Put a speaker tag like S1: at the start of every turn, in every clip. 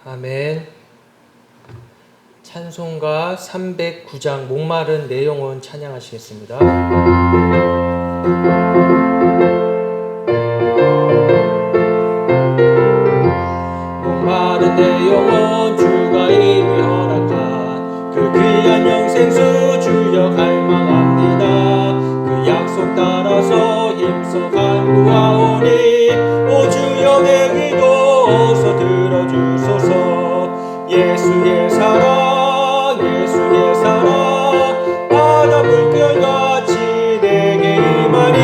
S1: 아멘. 찬송가 309장 목마른 내 영혼 찬양하시겠습니다. 목마른 내 영혼 주가 이미 허락한 그 귀한 영생수 주여 갈망합니다. 그 약속 따라서 힘써 간구하오니 오 주여 내 기도 어서 들어주소서. 예수의 사랑 예수의 사랑 바다 물결같이 내게 임하니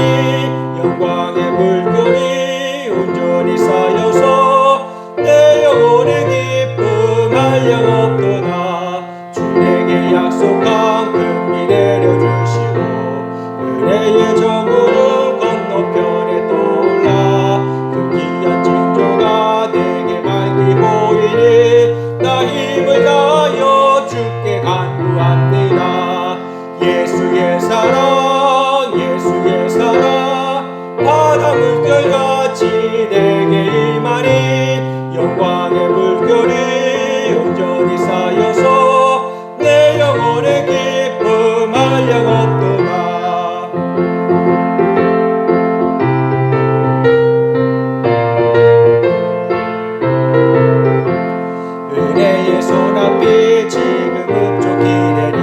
S1: 영광의 물결이 온전히 쌓여서 내 영혼의 기쁨 한량 없도다. 주 내게 약속한 금리 내려주시고 은혜의 정으로 건너편에 떠올라 그 귀한 징조가 내게 밝히 보이니 나 힘을 다하여 주께 간구합니다. 예수의 사랑 예수의 사랑 바다 물결같이 내게 임하니 영광의 물결이 온전히 쌓여서 내 영혼의 기쁨 한량 없도다. 은혜의 손앞이 지금 흡족히 내려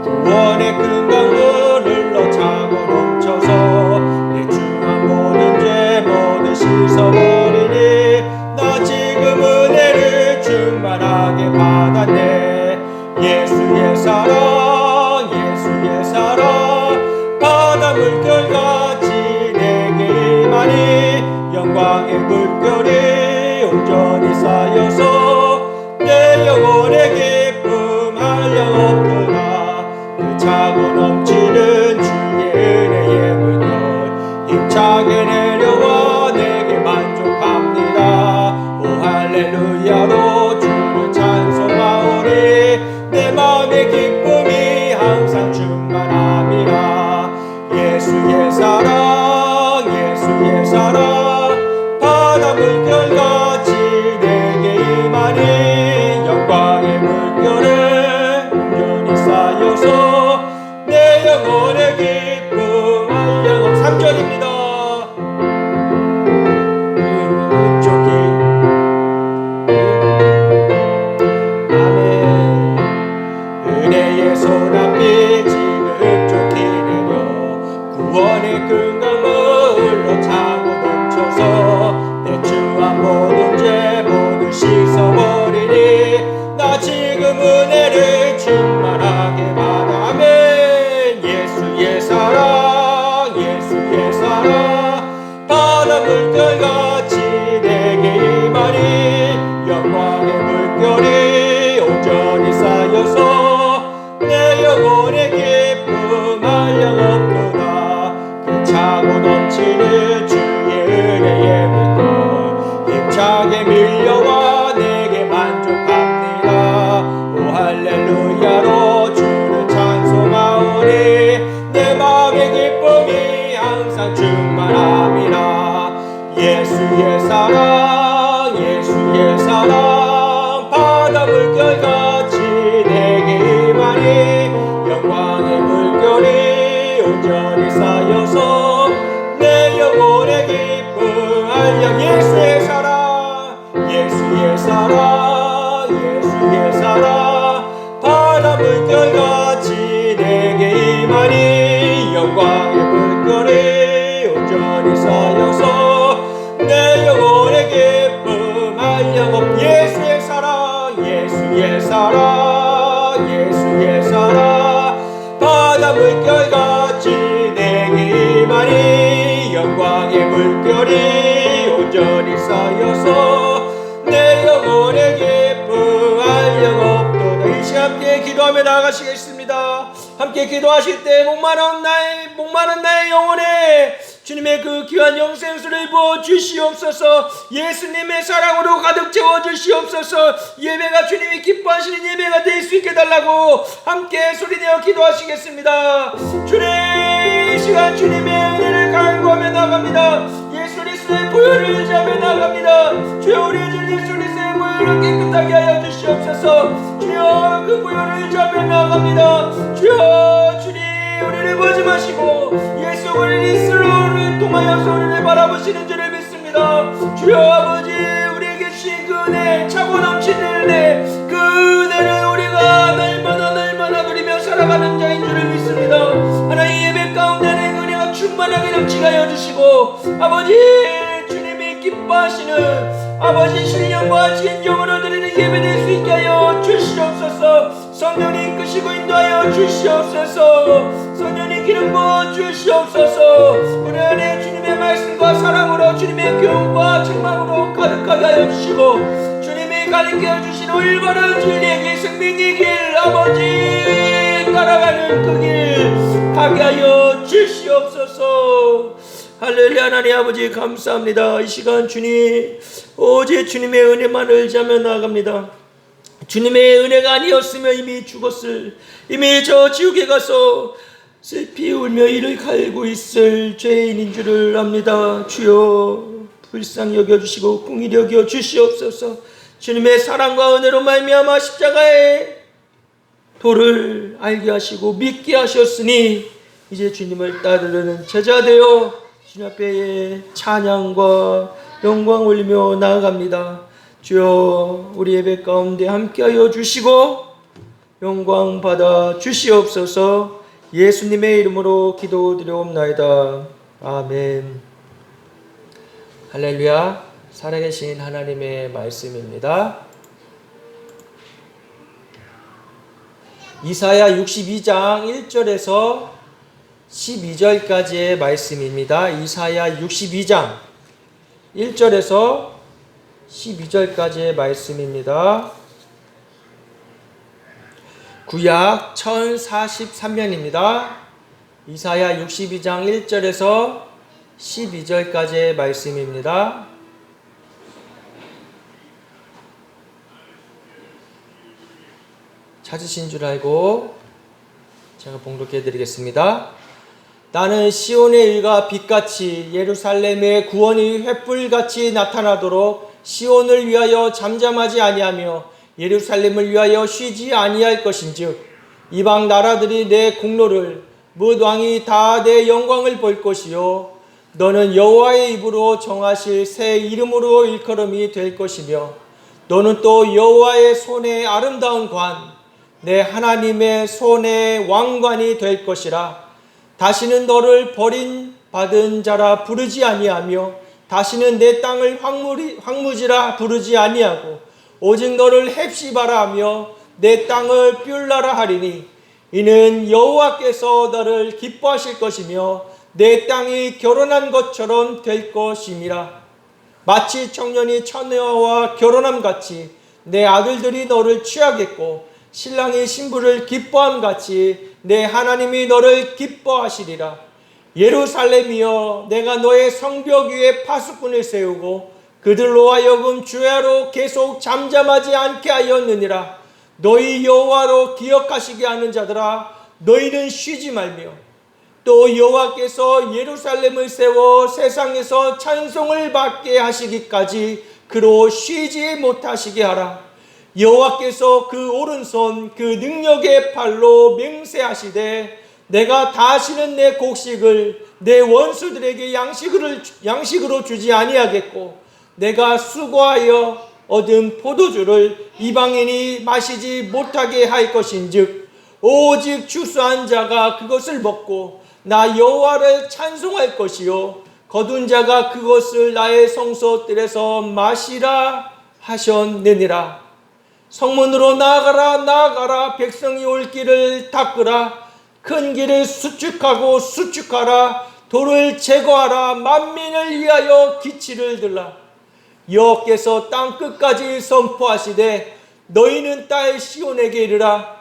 S1: 구원의 큰 강물 흘러차고 넘쳐서 내 주한 모든 죄 모두 씻어버리니 나 지금 은혜를 충만하게 받았네. 예수의 사랑 예수의 사랑 바다 물결같이 내게 임하니 영광의 물결이 온전히 쌓여서 내 영혼의 기쁨 한량 없도다. 그 차고 넘치는 주의 은혜의 물결 힘차게 내려와 내게 만족합니다. 오 할렐루야로 주를 찬송하오니 내 마음의 기쁨이 항상 충만함이라. 예수의 사랑 예수의 사랑 바다 물결같이 내게 임하니 영광의 물결에 온전히 쌓여서 내 영혼의 기쁨 한량 없. 3절입니다. 아멘. 은혜의 손앞이 지금 흡족히 내려 구원의 큰 강물 흘러차고 넘쳐서 내 주한 모든 죄 모두 씻어버리니 나 지금 은혜를 충만하게 받아. 아멘. 예수의 사랑 예수의 사랑 바다 물결같이 내게 임하니 영광의 물결이 온전히 쌓여서 내 영혼의 기쁨 한량 없도다. 그 차고 넘치는 주의 은혜의 물결 힘차게 밀려와 내게 만족합니다. 오 할렐루야로 주를 찬송하오니 내 마음의 기쁨이 항상 충만함이라. 예수의 사랑 예수의 사랑 바다 물결같이 내게 임하니 영광의 물결이 온전히 쌓여서 내 영혼의 기쁨 한량. 예수의 사랑 예수의 사랑 예수의 사랑 바다 물결같이 내게 임하니 영광의 물결이 온전히 쌓여서 내 영혼의 기쁨 한량 없. 예수의 사랑 예수의 사랑 예수의 사랑 바다 물결같이 내게 임하니 영광의 물결이 온전히 쌓여서 내 영혼의 기쁨 한량 없도다. 이 시간 함께 기도하며 나아가시겠습니다. 함께 기도하실 때 목마른 나의 영혼에 주님의 그 귀한 영생수를 부어 주시옵소서. 예수님의 사랑으로 가득 채워 주시옵소서. 예배가 주님이 기뻐하시는 예배가 될 수 있게 달라고 함께 소리내어 기도하시겠습니다. 주님, 이 시간 주님의 은혜를 간구하며 나갑니다. 예수 그리스도의 보혈을 의지하며 나갑니다. 주여, 우리의 주 예수 그리스도의 보혈을 깨끗 못하게 하여 주시옵소서. 주여 그 부요를 잡아 나갑니다. 주여 주님 우리를 보지 마시고 예수 그리스도를 통하여서 우리를 바라보시는 줄을 믿습니다. 주여 아버지 우리에게 주신 그 은혜 차고 넘치는 은혜 그 은혜를 우리가 날마다 누리며 살아가는 자인 줄을 믿습니다. 하나님 예배 가운데는 그 은혜가 충만하게 넘치게 하여 주시고 아버지 주님이 기뻐하시는 아버지 신령과 진정으로 드리는 예배 될 수 있게 하여 주시옵소서. 성령이 이끄시고 인도하여 주시옵소서. 성령이 기름 부어 주시옵소서. 우리 안에 주님의 말씀과 사랑으로 주님의 교훈과 책망으로 가득하게 하여 주시고 주님이 가르쳐 주신 올바른 진리의 길 생명의 길 아버지 따라가는 그 길 가게 하여 주시옵소서. 할렐루야. 하나님 아버지 감사합니다. 이 시간 주님 오직 주님의 은혜만을 의지하며 나아갑니다. 주님의 은혜가 아니었으면 이미 죽었을 이미 저 지옥에 가서 슬피 울며 이를 갈고 있을 죄인인 줄을 압니다. 주여 불쌍히 여겨주시고 긍휼히 여겨 주시옵소서. 주님의 사랑과 은혜로 말미암아 십자가의 도를 알게 하시고 믿게 하셨으니 이제 주님을 따르는 제자 되어 주님 앞에 찬양과 영광 올리며 나아갑니다. 주여 우리 예배 가운데 함께하여 주시고 영광 받아 주시옵소서. 예수님의 이름으로 기도드려옵나이다. 아멘. 할렐루야. 살아계신 하나님의 말씀입니다. 이사야 62장 1절에서 12절까지의 말씀입니다. 이사야 62장 1절에서 12절까지의 말씀입니다. 구약 1043년입니다. 이사야 62장 1절에서 12절까지의 말씀입니다. 찾으신 줄 알고 제가 봉독해 드리겠습니다. 나는 시온의 일가 빛같이 예루살렘의 구원이 횃불같이 나타나도록 시온을 위하여 잠잠하지 아니하며 예루살렘을 위하여 쉬지 아니할 것인즉 이방 나라들이 내 공로를 뭇 왕이 다 내 영광을 볼 것이요 너는 여호와의 입으로 정하실 새 이름으로 일컬음이 될 것이며 너는 또 여호와의 손의 아름다운 관 내 하나님의 손의 왕관이 될 것이라. 다시는 너를 버림받은 자라 부르지 아니하며 다시는 내 땅을 황무지라 부르지 아니하고 오직 너를 헵시바라 하며 내 땅을 뷸라라 하리니 이는 여호와께서 너를 기뻐하실 것이며 내 땅이 결혼한 것처럼 될 것임이라. 마치 청년이 처녀와 결혼함 같이 내 아들들이 너를 취하겠고 신랑이 신부를 기뻐함 같이 내 하나님이 너를 기뻐하시리라. 예루살렘이여 내가 너의 성벽 위에 파수꾼을 세우고 그들로 하여금 주야로 계속 잠잠하지 않게 하였느니라. 너희 여호와로 기억하시게 하는 자들아 너희는 쉬지 말며 또 여호와께서 예루살렘을 세워 세상에서 찬송을 받게 하시기까지 그로 쉬지 못하시게 하라. 여호와께서 그 오른손 그 능력의 팔로 맹세하시되 내가 다시는 내 곡식을 내 원수들에게 양식으로 주지 아니하겠고 내가 수고하여 얻은 포도주를 이방인이 마시지 못하게 할 것인즉 오직 추수한 자가 그것을 먹고 나 여호와를 찬송할 것이요 거둔 자가 그것을 나의 성소들에서 마시라 하셨느니라. 성문으로 나아가라 백성이 올 길을 닦으라. 큰 길을 수축하라. 돌을 제거하라. 만민을 위하여 기치를 들라. 여호와께서 땅 끝까지 선포하시되 너희는 딸 시온에게 이르라.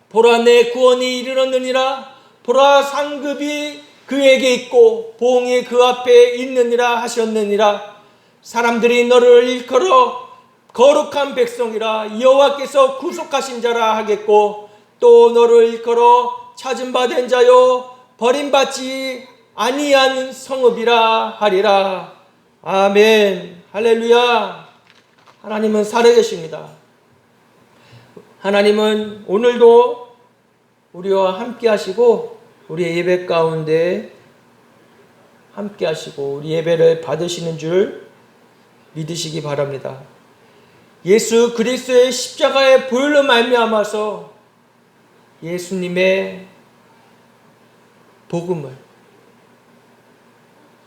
S1: 보라 내 구원이 이르렀느니라. 보라 상급이 그에게 있고 보응이 그 앞에 있느니라 하셨느니라. 사람들이 너를 일컬어 거룩한 백성이라 여호와께서 구속하신 자라 하겠고 또 너를 일컬어 찾은 바 된 자요 버림받지 아니한 성읍이라 하리라. 아멘. 할렐루야. 하나님은 살아계십니다. 하나님은 오늘도 우리와 함께 하시고 우리의 예배 가운데 함께 하시고 우리 예배를 받으시는 줄 믿으시기 바랍니다. 예수 그리스도의 십자가의 보혈로 말미암아서 예수님의 복음을,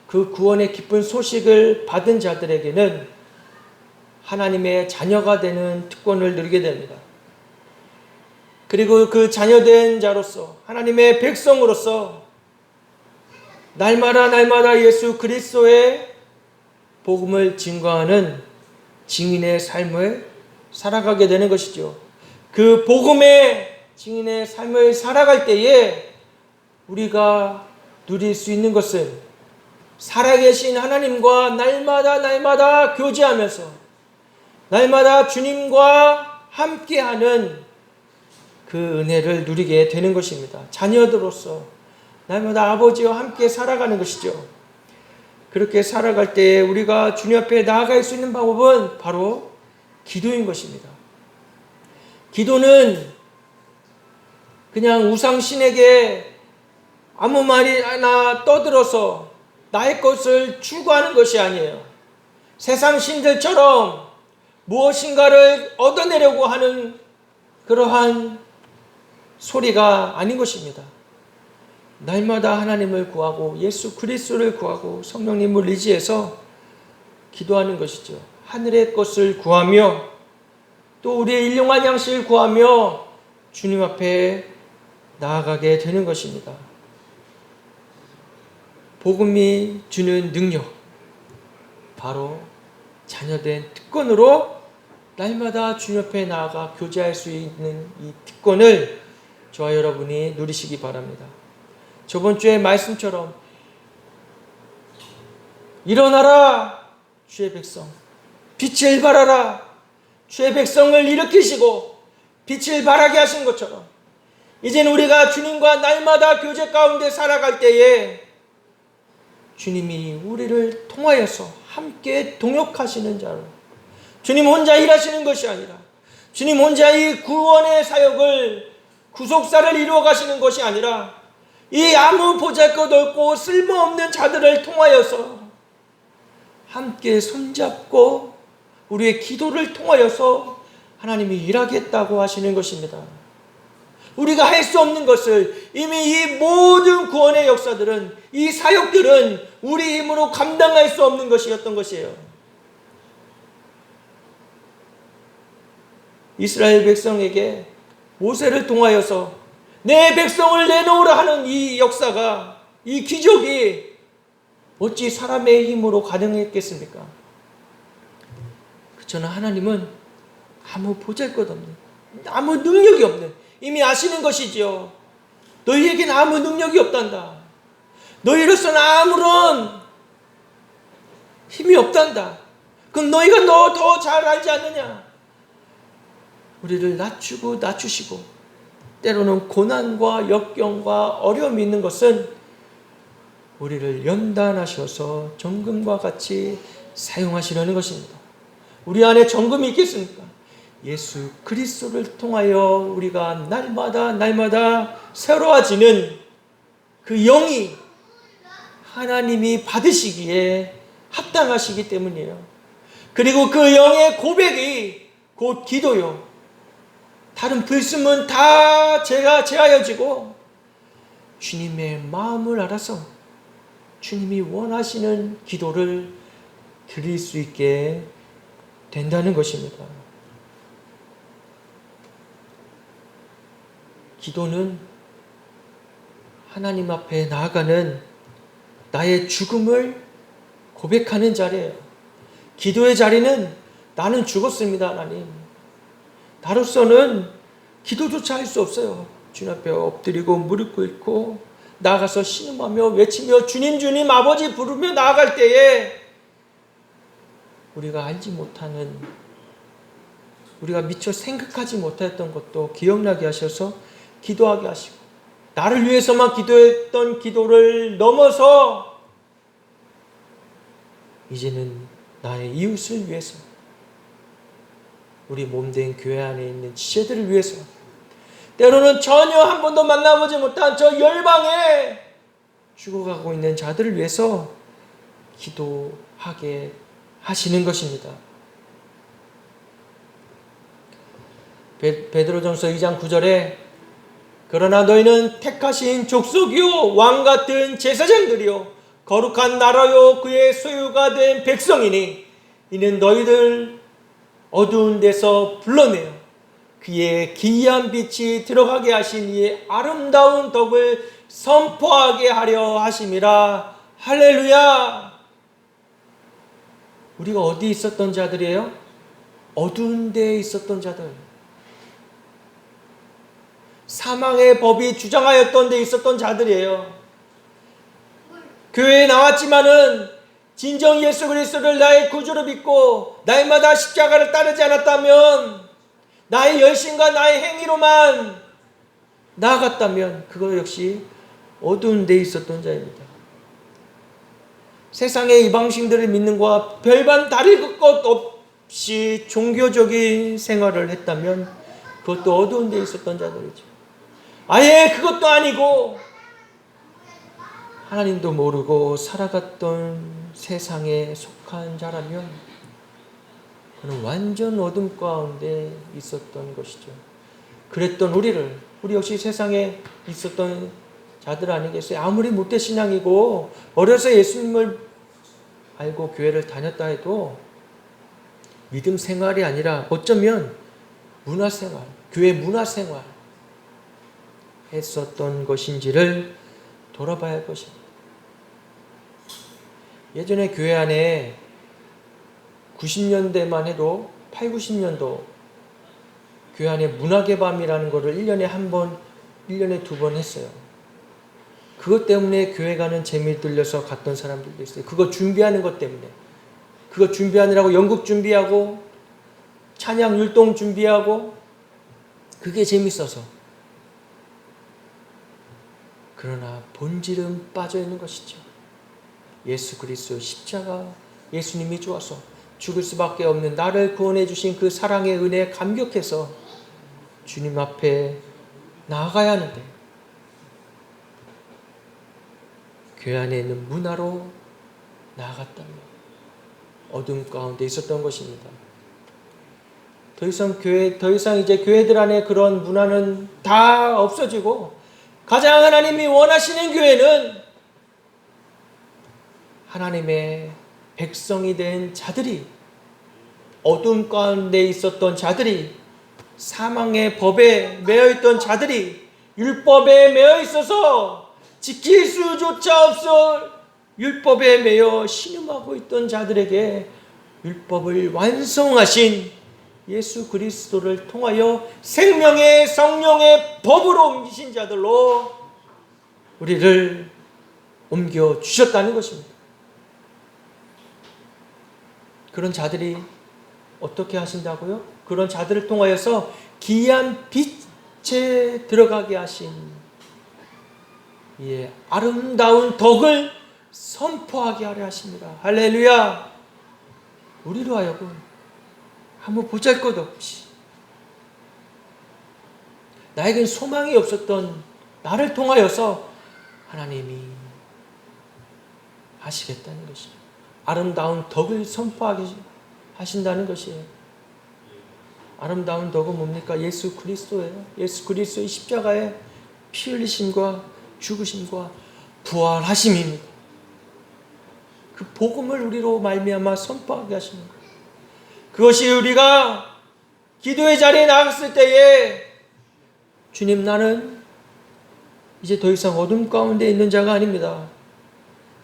S1: 그 구원의 기쁜 소식을 받은 자들에게는 하나님의 자녀가 되는 특권을 누리게 됩니다. 그리고 그 자녀된 자로서, 하나님의 백성으로서 날마다 예수 그리스도의 복음을 증거하는 증인의 삶을 살아가게 되는 것이죠. 그 복음의 증인의 삶을 살아갈 때에 우리가 누릴 수 있는 것은 살아계신 하나님과 날마다 교제하면서 날마다 주님과 함께하는 그 은혜를 누리게 되는 것입니다. 자녀들로서 날마다 아버지와 함께 살아가는 것이죠. 그렇게 살아갈 때 우리가 주님 앞에 나아갈 수 있는 방법은 바로 기도인 것입니다. 기도는 그냥 우상신에게 아무 말이나 떠들어서 나의 것을 추구하는 것이 아니에요. 세상 신들처럼 무엇인가를 얻어내려고 하는 그러한 소리가 아닌 것입니다. 날마다 하나님을 구하고 예수 그리스도를 구하고 성령님을 의지해서 기도하는 것이죠. 하늘의 것을 구하며 또 우리의 일용할 양식을 구하며 주님 앞에 나아가게 되는 것입니다. 복음이 주는 능력, 바로 자녀된 특권으로 날마다 주님 앞에 나아가 교제할 수 있는 이 특권을 저와 여러분이 누리시기 바랍니다. 저번 주의 말씀처럼 일어나라 주의 백성, 빛을 발하라 주의 백성을 일으키시고 빛을 발하게 하신 것처럼 이제는 우리가 주님과 날마다 교제 가운데 살아갈 때에 주님이 우리를 통하여서 함께 동역하시는 자로, 주님 혼자 일하시는 것이 아니라 주님 혼자 이 구원의 사역을, 구속사를 이루어 가시는 것이 아니라 이 아무 보잘것없고 쓸모없는 자들을 통하여서 함께 손잡고 우리의 기도를 통하여서 하나님이 일하겠다고 하시는 것입니다. 우리가 할 수 없는 것을 이미 이 모든 구원의 역사들은, 이 사역들은 우리 힘으로 감당할 수 없는 것이었던 것이에요. 이스라엘 백성에게 모세를 통하여서 내 백성을 내놓으라 하는 이 역사가, 이 기적이 어찌 사람의 힘으로 가능했겠습니까? 그러나 하나님은 아무 보잘것없는, 아무 능력이 없는, 이미 아시는 것이지요. 너희에게는 아무 능력이 없단다. 너희로서는 아무런 힘이 없단다. 그럼 너희가 너 더 잘 알지 않느냐? 우리를 낮추시고 때로는 고난과 역경과 어려움이 있는 것은 우리를 연단하셔서 정금과 같이 사용하시려는 것입니다. 우리 안에 정금이 있겠습니까? 예수 그리스도를 통하여 우리가 날마다 새로워지는 그 영이 하나님이 받으시기에 합당하시기 때문이에요. 그리고 그 영의 고백이 곧 기도요. 다른 불순은 다 제하여지고 주님의 마음을 알아서 주님이 원하시는 기도를 드릴 수 있게 된다는 것입니다. 기도는 하나님 앞에 나아가는 나의 죽음을 고백하는 자리예요. 기도의 자리는 나는 죽었습니다, 하나님. 나로서는 기도조차 할 수 없어요. 주님 앞에 엎드리고 무릎 꿇고 나아가서 신음하며 외치며 주님 아버지 부르며 나아갈 때에 우리가 알지 못하는, 우리가 미처 생각하지 못했던 것도 기억나게 하셔서 기도하게 하시고, 나를 위해서만 기도했던 기도를 넘어서 이제는 나의 이웃을 위해서, 우리 몸된 교회 안에 있는 지체들을 위해서, 때로는 전혀 한 번도 만나보지 못한 저 열방에 죽어가고 있는 자들을 위해서 기도하게 하시는 것입니다. 베드로전서 2장 9절에 그러나 너희는 택하신 족속이요 왕같은 제사장들이요 거룩한 나라요 그의 소유가 된 백성이니 이는 너희들 어두운 데서 불러내어 그의 기이한 빛이 들어가게 하신 이의 아름다운 덕을 선포하게 하려 하심이라. 할렐루야. 우리가 어디 있었던 자들이에요? 어두운 데에 있었던 자들, 사망의 법이 주장하였던 데 있었던 자들이에요. 교회에 나왔지만은 진정 예수 그리스도를 나의 구주로 믿고 날마다 십자가를 따르지 않았다면, 나의 열심과 나의 행위로만 나아갔다면 그거 역시 어두운 데 있었던 자입니다. 세상의 이방신들을 믿는 것과 별반 다를 것 없이 종교적인 생활을 했다면 그것도 어두운 데 있었던 자들이죠. 아예 그것도 아니고 하나님도 모르고 살아갔던 세상에 속한 자라면 그는 완전 어둠 가운데 있었던 것이죠. 그랬던 우리 역시 세상에 있었던 자들 아니겠어요? 아무리 못되신앙이고 어려서 예수님을 알고 교회를 다녔다 해도 믿음 생활이 아니라 어쩌면 문화생활, 교회 문화생활 했었던 것인지를 돌아봐야 할 것입니다. 예전에 교회 안에 90년대만 해도 8, 90년도 교회 안에 문학의 밤이라는 것을 1년에 한 번, 1년에 두 번 했어요. 그것 때문에 교회 가는 재미 들려서 갔던 사람들도 있어요. 그거 준비하는 것 때문에. 그거 준비하느라고 연극 준비하고 찬양 율동 준비하고 그게 재밌어서. 그러나 본질은 빠져있는 것이죠. 예수 그리스도 십자가, 예수님이 주어서 죽을 수밖에 없는 나를 구원해 주신 그 사랑의 은혜에 감격해서 주님 앞에 나아가야 하는데 교회 안에 있는 문화로 나아갔다면 어둠 가운데 있었던 것입니다. 더 이상 이제 교회들 안에 그런 문화는 다 없어지고 가장 하나님이 원하시는 교회는 하나님의 백성이 된 자들이, 어둠 가운데 있었던 자들이, 사망의 법에 매여 있던 자들이, 율법에 매여 있어서 지킬 수조차 없어 율법에 매여 신음하고 있던 자들에게 율법을 완성하신 예수 그리스도를 통하여 생명의 성령의 법으로 옮기신 자들로 우리를 옮겨 주셨다는 것입니다. 그런 자들이 어떻게 하신다고요? 그런 자들을 통하여서 기이한 빛에 들어가게 하신 이 아름다운 덕을 선포하게 하려 하십니다. 할렐루야. 우리로 하여금 아무 보잘것 없이 나에겐 소망이 없었던 나를 통하여서 하나님이 하시겠다는 것입니다. 아름다운 덕을 선포하게 하신다는 것이에요. 아름다운 덕은 뭡니까? 예수 그리스도예요. 예수 그리스도의 십자가의 피 흘리심과 죽으심과 부활하심입니다. 그 복음을 우리로 말미암아 선포하게 하시는 거예요. 그것이 우리가 기도의 자리에 나갔을 때에 주님, 나는 이제 더 이상 어둠 가운데 있는 자가 아닙니다.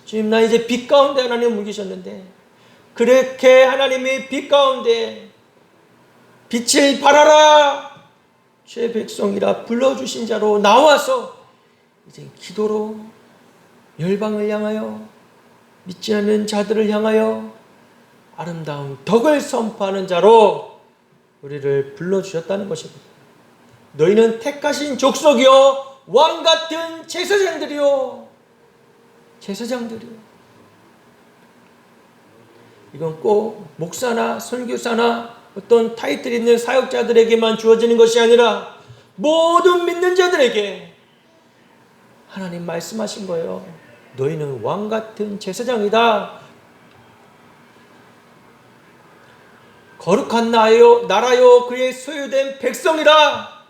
S1: 주님, 나 이제 빛 가운데 하나님 옮기셨는데 그렇게 하나님이 빛 가운데 빛을 발하라 제 백성이라 불러주신 자로 나와서 이제 기도로 열방을 향하여 믿지 않는 자들을 향하여 아름다운 덕을 선포하는 자로 우리를 불러주셨다는 것입니다. 너희는 택하신 족속이요 왕같은 제사장들이요. 이건 꼭 목사나 선교사나 어떤 타이틀 있는 사역자들에게만 주어지는 것이 아니라 모든 믿는 자들에게 하나님 말씀하신 거예요. 너희는 왕 같은 제사장이다. 거룩한 나라요 그의 소유된 백성이다.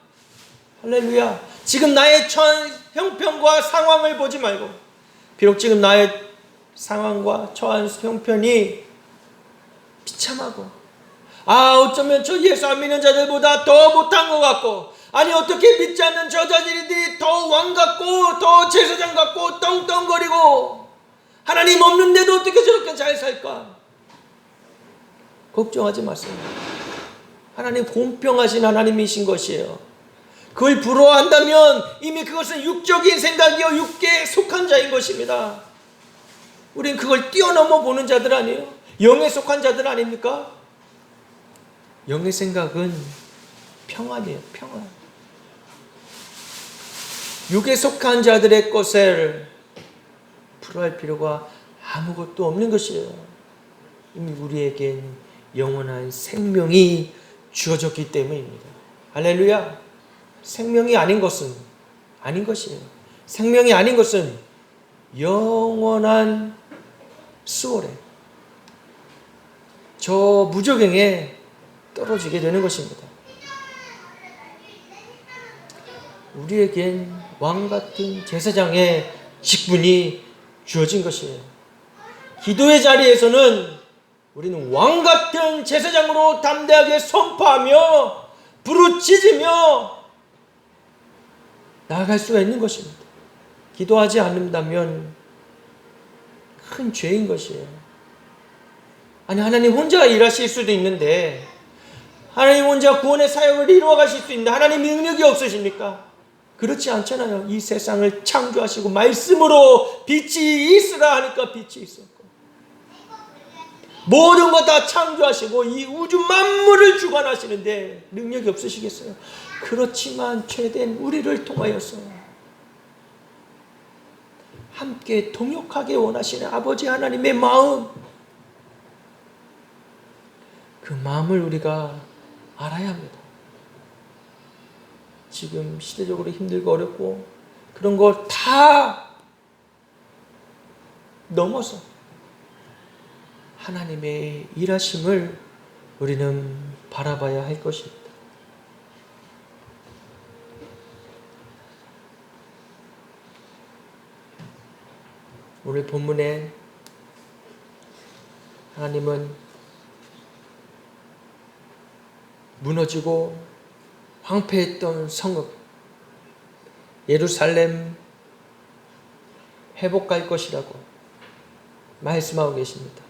S1: 할렐루야. 지금 나의 처한 형편과 상황을 보지 말고, 비록 지금 나의 상황과 처한 형편이 비참하고, 어쩌면 저 예수 안 믿는 자들보다 더 못한 것 같고, 아니 어떻게 믿지 않는 저 자들이 더 왕 같고 더 제사장 같고 떵떵거리고 하나님 없는데도 어떻게 저렇게 잘 살까? 걱정하지 마세요. 하나님 공평하신 하나님이신 것이에요. 그걸 부러워한다면 이미 그것은 육적인 생각이요 육계에 속한 자인 것입니다. 우린 그걸 뛰어넘어 보는 자들 아니에요? 영에 속한 자들 아닙니까? 영의 생각은 평안이에요. 평안. 육에 속한 자들의 것을 풀어할 필요가 아무것도 없는 것이에요. 이미 우리에겐 영원한 생명이 주어졌기 때문입니다. 할렐루야. 생명이 아닌 것은 아닌 것이에요. 생명이 아닌 것은 영원한 수월에, 저 무저갱에 떨어지게 되는 것입니다. 우리에겐 왕같은 제사장의 직분이 주어진 것이에요. 기도의 자리에서는 우리는 왕같은 제사장으로 담대하게 선포하며 부르짖으며 나아갈 수가 있는 것입니다. 기도하지 않는다면 큰 죄인 것이에요. 아니 하나님 혼자 일하실 수도 있는데, 하나님 혼자 구원의 사역을 이루어 가실 수 있는데 하나님 능력이 없으십니까? 그렇지 않잖아요. 이 세상을 창조하시고 말씀으로 빛이 있으라 하니까 빛이 있었고, 모든 것 다 창조하시고 이 우주 만물을 주관하시는데 능력이 없으시겠어요? 그렇지만 죄된 우리를 통하여서 함께 동역하게 원하시는 아버지 하나님의 마음, 그 마음을 우리가 알아야 합니다. 지금 시대적으로 힘들고 어렵고 그런 걸 다 넘어서 하나님의 일하심을 우리는 바라봐야 할 것입니다. 오늘 본문에 하나님은 무너지고 황폐했던 성읍 예루살렘 회복할 것이라고 말씀하고 계십니다.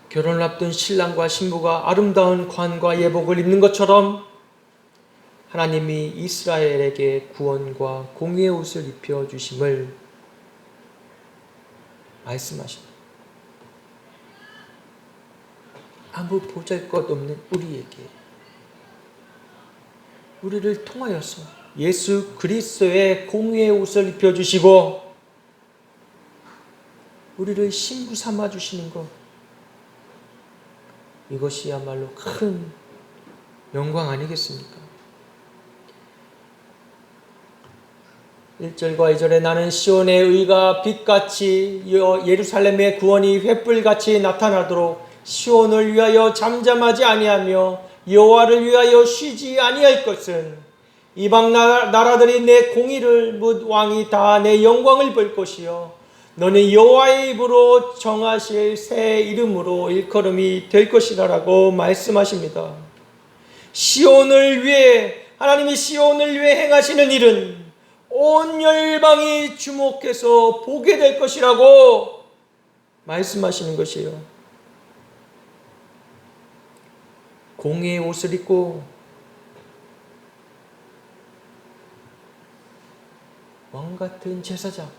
S1: 결혼을 앞둔 신랑과 신부가 아름다운 관과 예복을 입는 것처럼 하나님이 이스라엘에게 구원과 공의의 옷을 입혀주심을 말씀하십니다. 아무 보잘것없는 우리에게, 우리를 통하여서 예수 그리스도의 공의의 옷을 입혀주시고 우리를 신부 삼아주시는 것, 이것이야말로 큰 영광 아니겠습니까? 1절과 2절에 나는 시온의 의가 빛같이 예루살렘의 구원이 횃불같이 나타나도록 시온을 위하여 잠잠하지 아니하며 여호와를 위하여 쉬지 아니할 것은 이방 나라들이 내 공의를 묻 왕이 다 내 영광을 볼 것이요 너는 여호와의 입으로 정하실 새 이름으로 일컬음이 될 것이라라고 말씀하십니다. 시온을 위해, 하나님이 시온을 위해 행하시는 일은 온 열방이 주목해서 보게 될 것이라고 말씀하시는 것이에요. 공의의 옷을 입고 왕같은 제사장,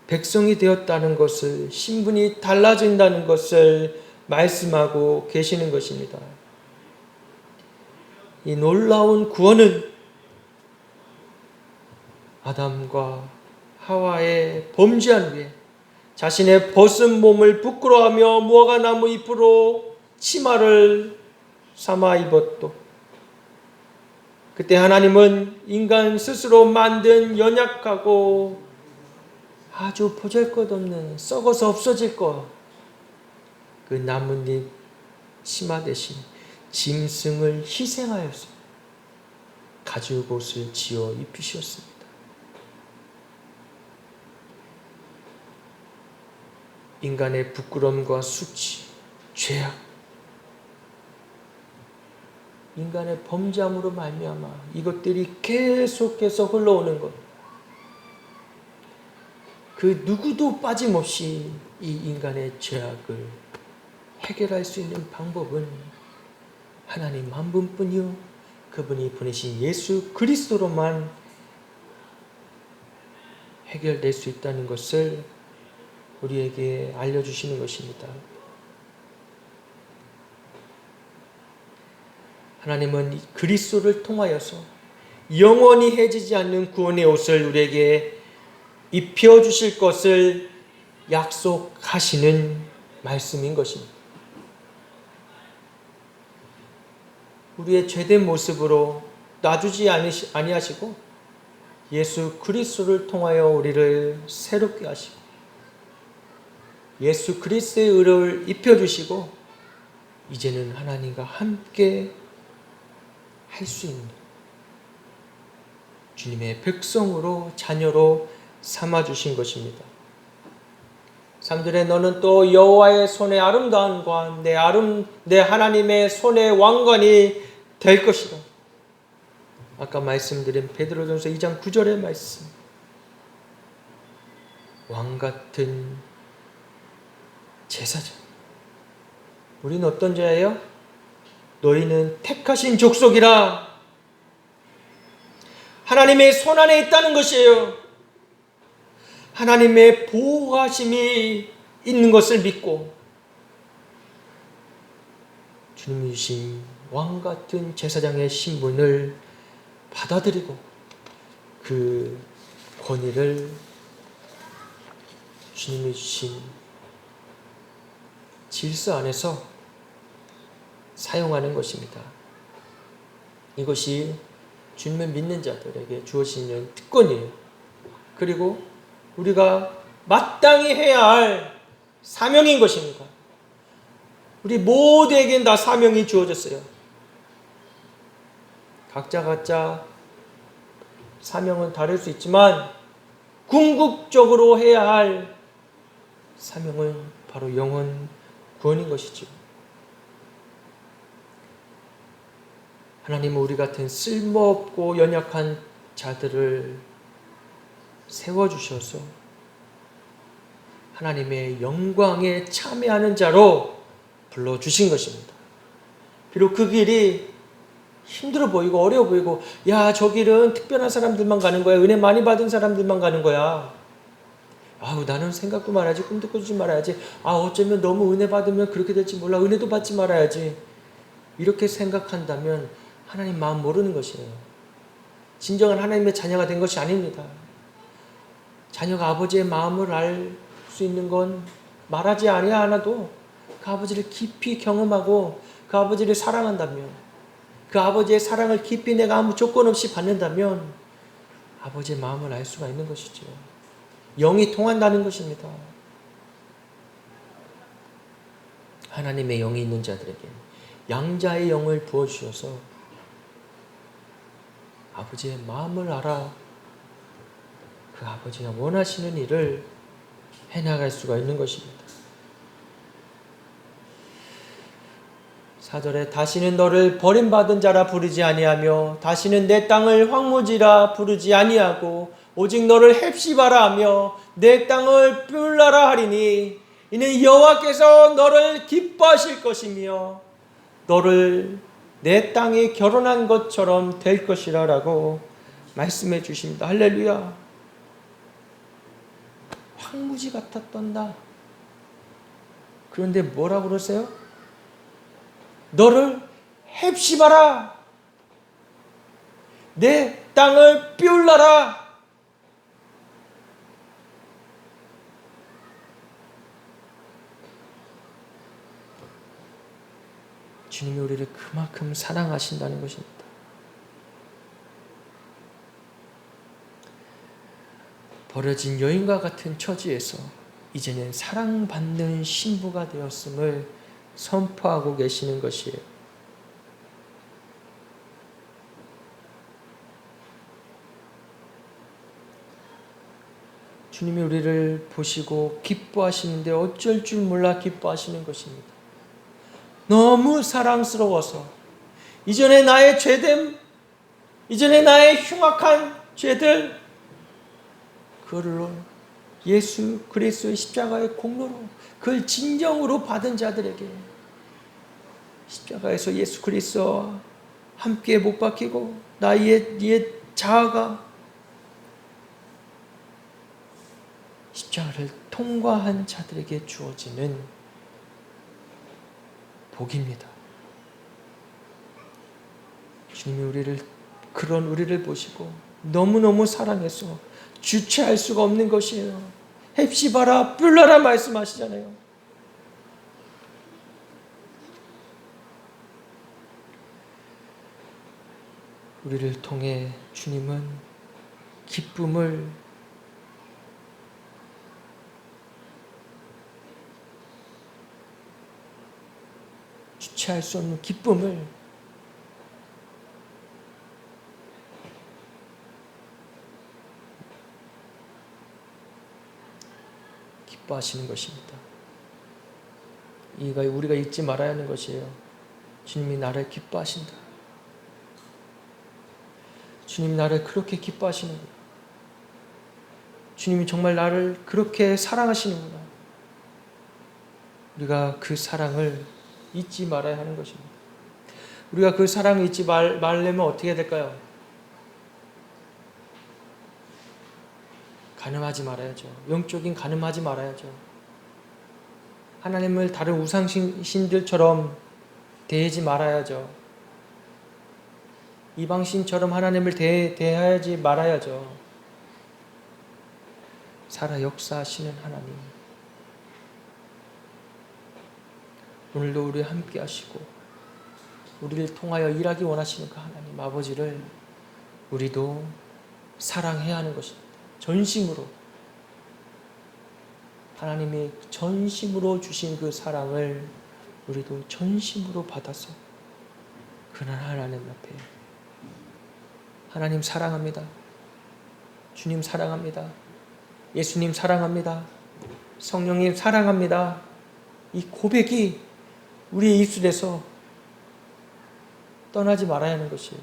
S1: 백성이 되었다는 것을, 신분이 달라진다는 것을 말씀하고 계시는 것입니다. 이 놀라운 구원은 아담과 하와의 범죄한 후에 자신의 벗은 몸을 부끄러워하며 무화과 나무 잎으로 치마를 삼아 입었도 그때 하나님은 인간 스스로 만든 연약하고 아주 보잘것없는 썩어서 없어질 것 그 나뭇잎 치마 대신 짐승을 희생하여서 가죽옷을 지어 입히셨습니다. 인간의 부끄러움과 수치, 죄악, 인간의 범죄함으로 말미암아 이것들이 계속해서 흘러오는 것. 그 누구도 빠짐없이 이 인간의 죄악을 해결할 수 있는 방법은 하나님 한 분뿐이요 그분이 보내신 예수 그리스도로만 해결될 수 있다는 것을 우리에게 알려주시는 것입니다. 하나님은 그리스도를 통하여서 영원히 해지지 않는 구원의 옷을 우리에게 입혀주실 것을 약속하시는 말씀인 것입니다. 우리의 죄된 모습으로 놔주지 아니하시고 예수 그리스도를 통하여 우리를 새롭게 하시고 예수 그리스도의 의를 입혀주시고 이제는 하나님과 함께 할 수 있는 주님의 백성으로 자녀로 삼아주신 것입니다. 3절에 너는 또 여호와의 손의 아름다움과 내 하나님의 손의 왕관이 될 것이다. 아까 말씀드린 베드로전서 2장 9절의 말씀. 왕같은 제사장. 우리는 어떤 자예요? 너희는 택하신 족속이라 하나님의 손 안에 있다는 것이에요. 하나님의 보호하심이 있는 것을 믿고 주님이 주신 왕같은 제사장의 신분을 받아들이고 그 권위를 주님이 주신 질서 안에서 사용하는 것입니다. 이것이 주님을 믿는 자들에게 주어지는 특권이에요. 그리고 우리가 마땅히 해야 할 사명인 것입니다. 우리 모두에겐 다 사명이 주어졌어요. 각자 사명은 다를 수 있지만 궁극적으로 해야 할 사명은 바로 영혼 구원인 것이죠. 하나님은 우리 같은 쓸모없고 연약한 자들을 세워주셔서 하나님의 영광에 참여하는 자로 불러주신 것입니다. 비록 그 길이 힘들어 보이고 어려워 보이고 야, 저 길은 특별한 사람들만 가는 거야. 은혜 많이 받은 사람들만 가는 거야. 아우, 나는 생각도 말아야지. 꿈도 꾸지 말아야지. 어쩌면 너무 은혜 받으면 그렇게 될지 몰라. 은혜도 받지 말아야지. 이렇게 생각한다면 하나님 마음 모르는 것이에요. 진정한 하나님의 자녀가 된 것이 아닙니다. 자녀가 아버지의 마음을 알 수 있는 건 말하지 않아도 그 아버지를 깊이 경험하고 그 아버지를 사랑한다면, 그 아버지의 사랑을 깊이 내가 아무 조건 없이 받는다면 아버지의 마음을 알 수가 있는 것이죠. 영이 통한다는 것입니다. 하나님의 영이 있는 자들에게 양자의 영을 부어주셔서 아버지의 마음을 알아 그 아버지가 원하시는 일을 해나갈 수가 있는 것입니다. 4절에 다시는 너를 버림받은 자라 부르지 아니하며 다시는 내 땅을 황무지라 부르지 아니하고 오직 너를 헵시바라 하며 내 땅을 뷸라라 하리니 이는 여호와께서 너를 기뻐하실 것이며 너를 내 땅에 결혼한 것처럼 될 것이라 라고 말씀해 주십니다. 할렐루야. 황무지 같았던다. 그런데 뭐라고 그러세요? 너를 헵시바라. 내 땅을 뷸라라. 주님이 우리를 그만큼 사랑하신다는 것입니다. 버려진 여인과 같은 처지에서 이제는 사랑받는 신부가 되었음을 선포하고 계시는 것이에요. 주님이 우리를 보시고 기뻐하시는데 어쩔 줄 몰라 기뻐하시는 것입니다. 너무 사랑스러워서 이전에 나의 죄됨, 이전에 나의 흉악한 죄들, 그걸로 예수 그리스도의 십자가의 공로로 그걸 진정으로 받은 자들에게 십자가에서 예수 그리스도와 함께 못 박히고 나의 옛 자아가 십자가를 통과한 자들에게 주어지는 복입니다. 주님이 그런 우리를 보시고 너무너무 사랑해서 주체할 수가 없는 것이에요. 헵시바라 불나라 말씀하시잖아요. 우리를 통해 주님은 기쁨을 주체할 수 없는 기쁨을 기뻐하시는 것입니다. 이가 우리가 잊지 말아야 하는 것이에요. 주님이 나를 기뻐하신다. 주님이 나를 그렇게 기뻐하시는구나. 주님이 정말 나를 그렇게 사랑하시는구나. 우리가 그 사랑을 잊지 말아야 하는 것입니다. 우리가 그 사랑을 잊지 말려면 어떻게 해야 될까요? 간음하지 말아야죠. 영적인 간음하지 말아야죠. 하나님을 다른 우상신들처럼 대하지 말아야죠. 이방신처럼 하나님을 대하지 말아야죠. 살아 역사하시는 하나님, 오늘도 우리 함께 하시고 우리를 통하여 일하기 원하시는 그 하나님 아버지를 우리도 사랑해야 하는 것입니다. 전심으로 하나님이 전심으로 주신 그 사랑을 우리도 전심으로 받아서 그날 하나님 앞에 하나님 사랑합니다. 주님 사랑합니다. 예수님 사랑합니다. 성령님 사랑합니다. 이 고백이 우리의 입술에서 떠나지 말아야 하는 것이에요.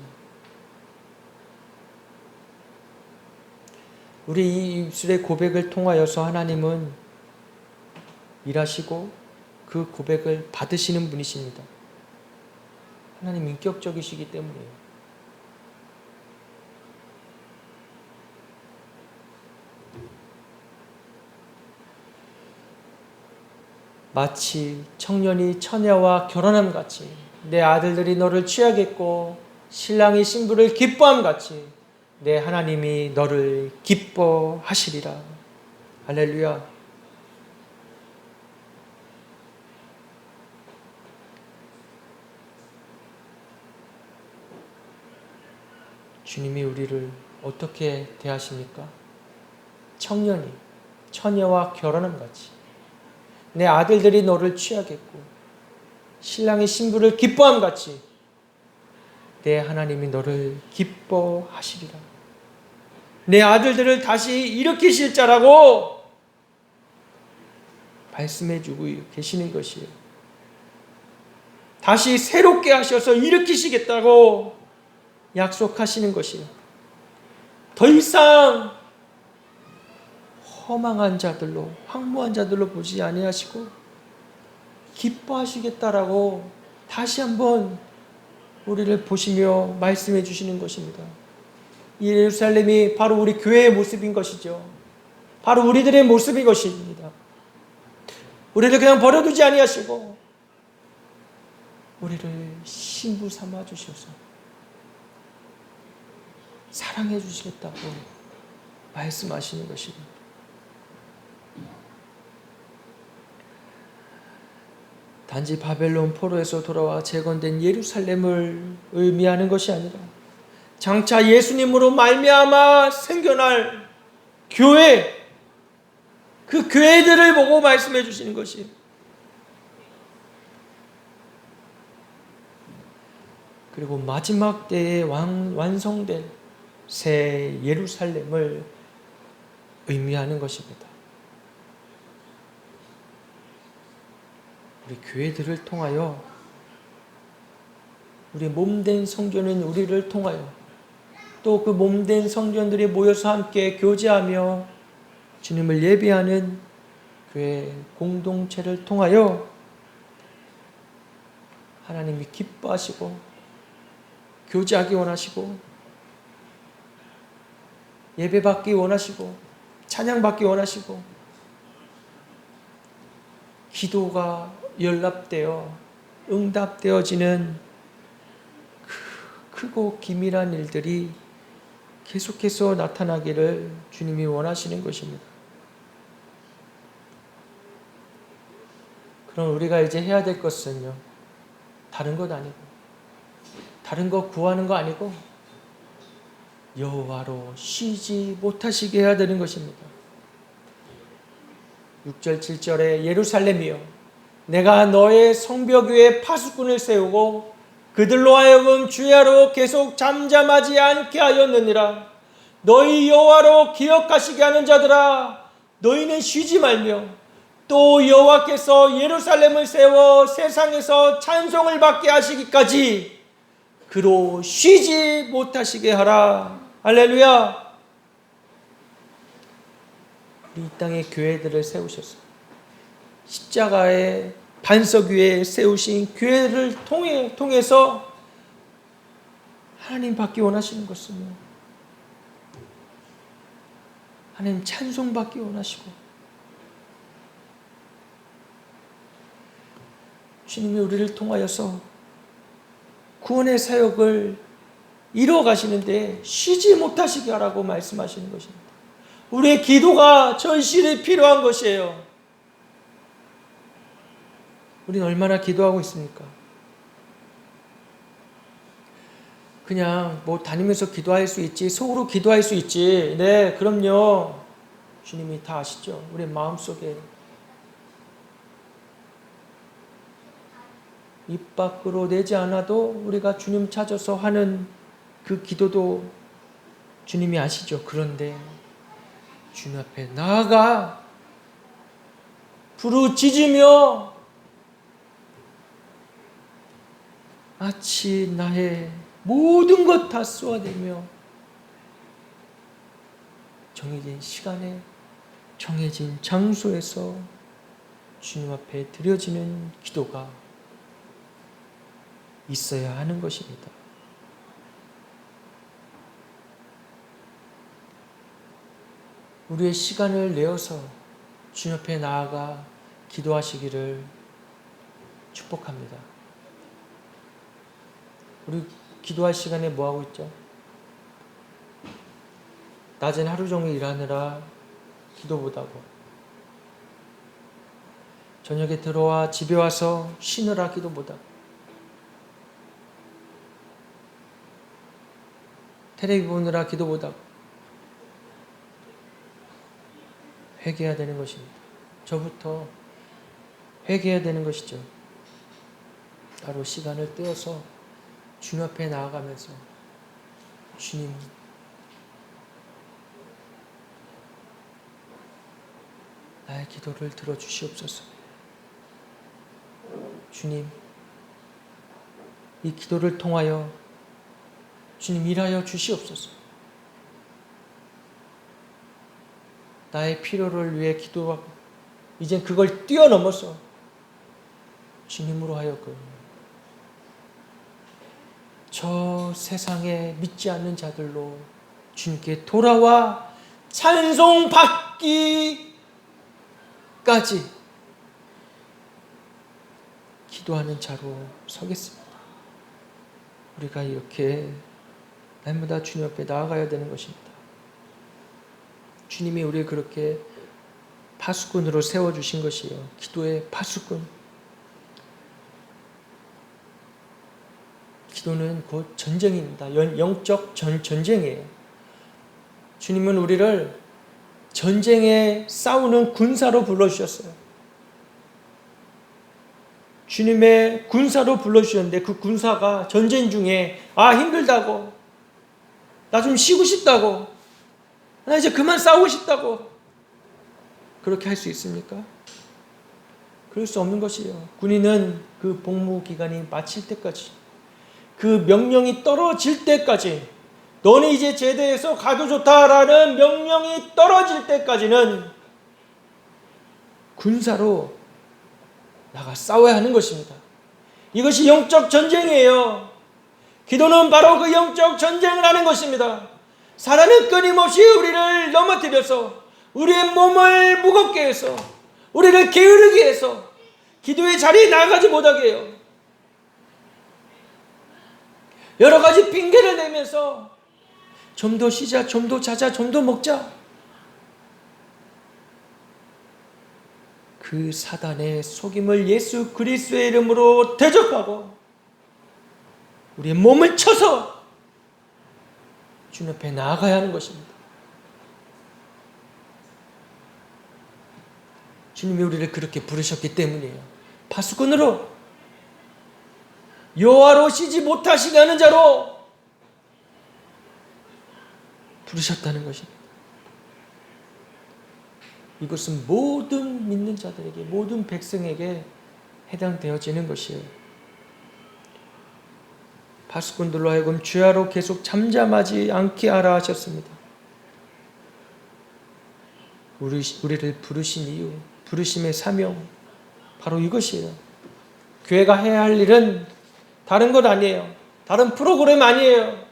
S1: 우리 이 입술의 고백을 통하여서 하나님은 일하시고 그 고백을 받으시는 분이십니다. 하나님 인격적이시기 때문이에요. 마치 청년이 처녀와 결혼함 같이 내 아들들이 너를 취하겠고 신랑이 신부를 기뻐함 같이 내 하나님이 너를 기뻐하시리라. 할렐루야. 주님이 우리를 어떻게 대하십니까? 청년이 처녀와 결혼함 같이 내 아들들이 너를 취하겠고 신랑이 신부를 기뻐함 같이 내 하나님이 너를 기뻐하시리라. 내 아들들을 다시 일으키실 자라고 말씀해 주고 계시는 것이에요. 다시 새롭게 하셔서 일으키시겠다고 약속하시는 것이에요. 더 이상 허망한 자들로, 황무한 자들로 보지 아니하시고 기뻐하시겠다라고 다시 한번 우리를 보시며 말씀해 주시는 것입니다. 이 예루살렘이 바로 우리 교회의 모습인 것이죠. 바로 우리들의 모습인 것입니다. 우리를 그냥 버려두지 아니하시고 우리를 신부 삼아 주셔서 사랑해 주시겠다고 말씀하시는 것입니다. 단지 바벨론 포로에서 돌아와 재건된 예루살렘을 의미하는 것이 아니라 장차 예수님으로 말미암아 생겨날 교회, 그 교회들을 보고 말씀해 주시는 것이에요. 그리고 마지막 때에 완성될 새 예루살렘을 의미하는 것입니다. 우리 교회들을 통하여, 우리 몸된 성전은 우리를 통하여, 또 그 몸된 성전들이 모여서 함께 교제하며 주님을 예배하는 교회 공동체를 통하여 하나님이 기뻐하시고 교제하기 원하시고 예배받기 원하시고 찬양받기 원하시고 기도가 연락되어 응답되어지는 크고 기밀한 일들이 계속해서 나타나기를 주님이 원하시는 것입니다. 그럼 우리가 이제 해야 될 것은요, 다른 것 아니고, 다른 것 구하는 거 아니고 여호와로 쉬지 못하시게 해야 되는 것입니다. 6절 7절에 예루살렘이여 내가 너의 성벽 위에 파수꾼을 세우고 그들로 하여금 주야로 계속 잠잠하지 않게 하였느니라. 너희 여호와로 기억하시게 하는 자들아, 너희는 쉬지 말며 또 여호와께서 예루살렘을 세워 세상에서 찬송을 받게 하시기까지 그로 쉬지 못하시게 하라. 할렐루야. 우리 이 땅의 교회들을 세우셨어요. 십자가의 반석 위에 세우신 교회를 통해서 하나님 받기 원하시는 것은요, 하나님 찬송 받기 원하시고 주님이 우리를 통하여서 구원의 사역을 이루어 가시는데 쉬지 못하시게 하라고 말씀하시는 것입니다. 우리의 기도가 절실히 필요한 것이에요. 우리는 얼마나 기도하고 있습니까? 그냥 뭐 다니면서 기도할 수 있지, 속으로 기도할 수 있지. 네, 그럼요. 주님이 다 아시죠? 우리 마음속에 입 밖으로 내지 않아도 우리가 주님 찾아서 하는 그 기도도 주님이 아시죠? 그런데 주님 앞에 나아가 부르짖으며 마치 나의 모든 것 다 쏟아내며 정해진 시간에 정해진 장소에서 주님 앞에 드려지는 기도가 있어야 하는 것입니다. 우리의 시간을 내어서 주님 앞에 나아가 기도하시기를 축복합니다. 우리 기도할 시간에 뭐 하고 있죠? 낮엔 하루 종일 일하느라 기도 못하고, 저녁에 들어와 집에 와서 쉬느라 기도 못하고, 텔레비 보느라 기도 못하고, 회개해야 되는 것입니다. 저부터 회개해야 되는 것이죠. 바로 시간을 떼어서 주님 앞에 나아가면서 주님, 나의 기도를 들어주시옵소서. 주님, 이 기도를 통하여 주님 일하여 주시옵소서. 나의 필요를 위해 기도하고 이제 그걸 뛰어넘어서 주님으로 하여금 저 세상에 믿지 않는 자들로 주님께 돌아와 찬송받기까지 기도하는 자로 서겠습니다. 우리가 이렇게 날마다 주님 앞에 나아가야 되는 것입니다. 주님이 우리를 그렇게 파수꾼으로 세워주신 것이에요. 기도의 파수꾼. 기도는 곧 전쟁입니다. 영적 전쟁이에요. 주님은 우리를 전쟁에 싸우는 군사로 불러주셨어요. 주님의 군사로 불러주셨는데 그 군사가 전쟁 중에 힘들다고, 나 좀 쉬고 싶다고, 나 이제 그만 싸우고 싶다고 그렇게 할 수 있습니까? 그럴 수 없는 것이에요. 군인은 그 복무 기간이 마칠 때까지, 그 명령이 떨어질 때까지, 너는 이제 제대해서 가도 좋다라는 명령이 떨어질 때까지는 군사로 나가 싸워야 하는 것입니다. 이것이 영적 전쟁이에요. 기도는 바로 그 영적 전쟁을 하는 것입니다. 사단은 끊임없이 우리를 넘어뜨려서 우리의 몸을 무겁게 해서 우리를 게으르게 해서 기도의 자리에 나가지 못하게 해요. 여러 가지 핑계를 내면서 좀 더 쉬자, 좀 더 자자, 좀 더 먹자. 그 사단의 속임을 예수 그리스도의 이름으로 대적하고 우리의 몸을 쳐서 주님 앞에 나아가야 하는 것입니다. 주님이 우리를 그렇게 부르셨기 때문이에요. 파수꾼으로, 여호와로 쉬지 못하시게 하는 자로 부르셨다는 것입니다. 이것은 모든 믿는 자들에게, 모든 백성에게 해당되어지는 것이에요. 파수꾼들로 하여금 주야로 계속 잠잠하지 않게 하라 하셨습니다. 우리를 부르신 이유, 부르심의 사명, 바로 이것이에요. 교회가 해야 할 일은 다른 것 아니에요. 다른 프로그램 아니에요.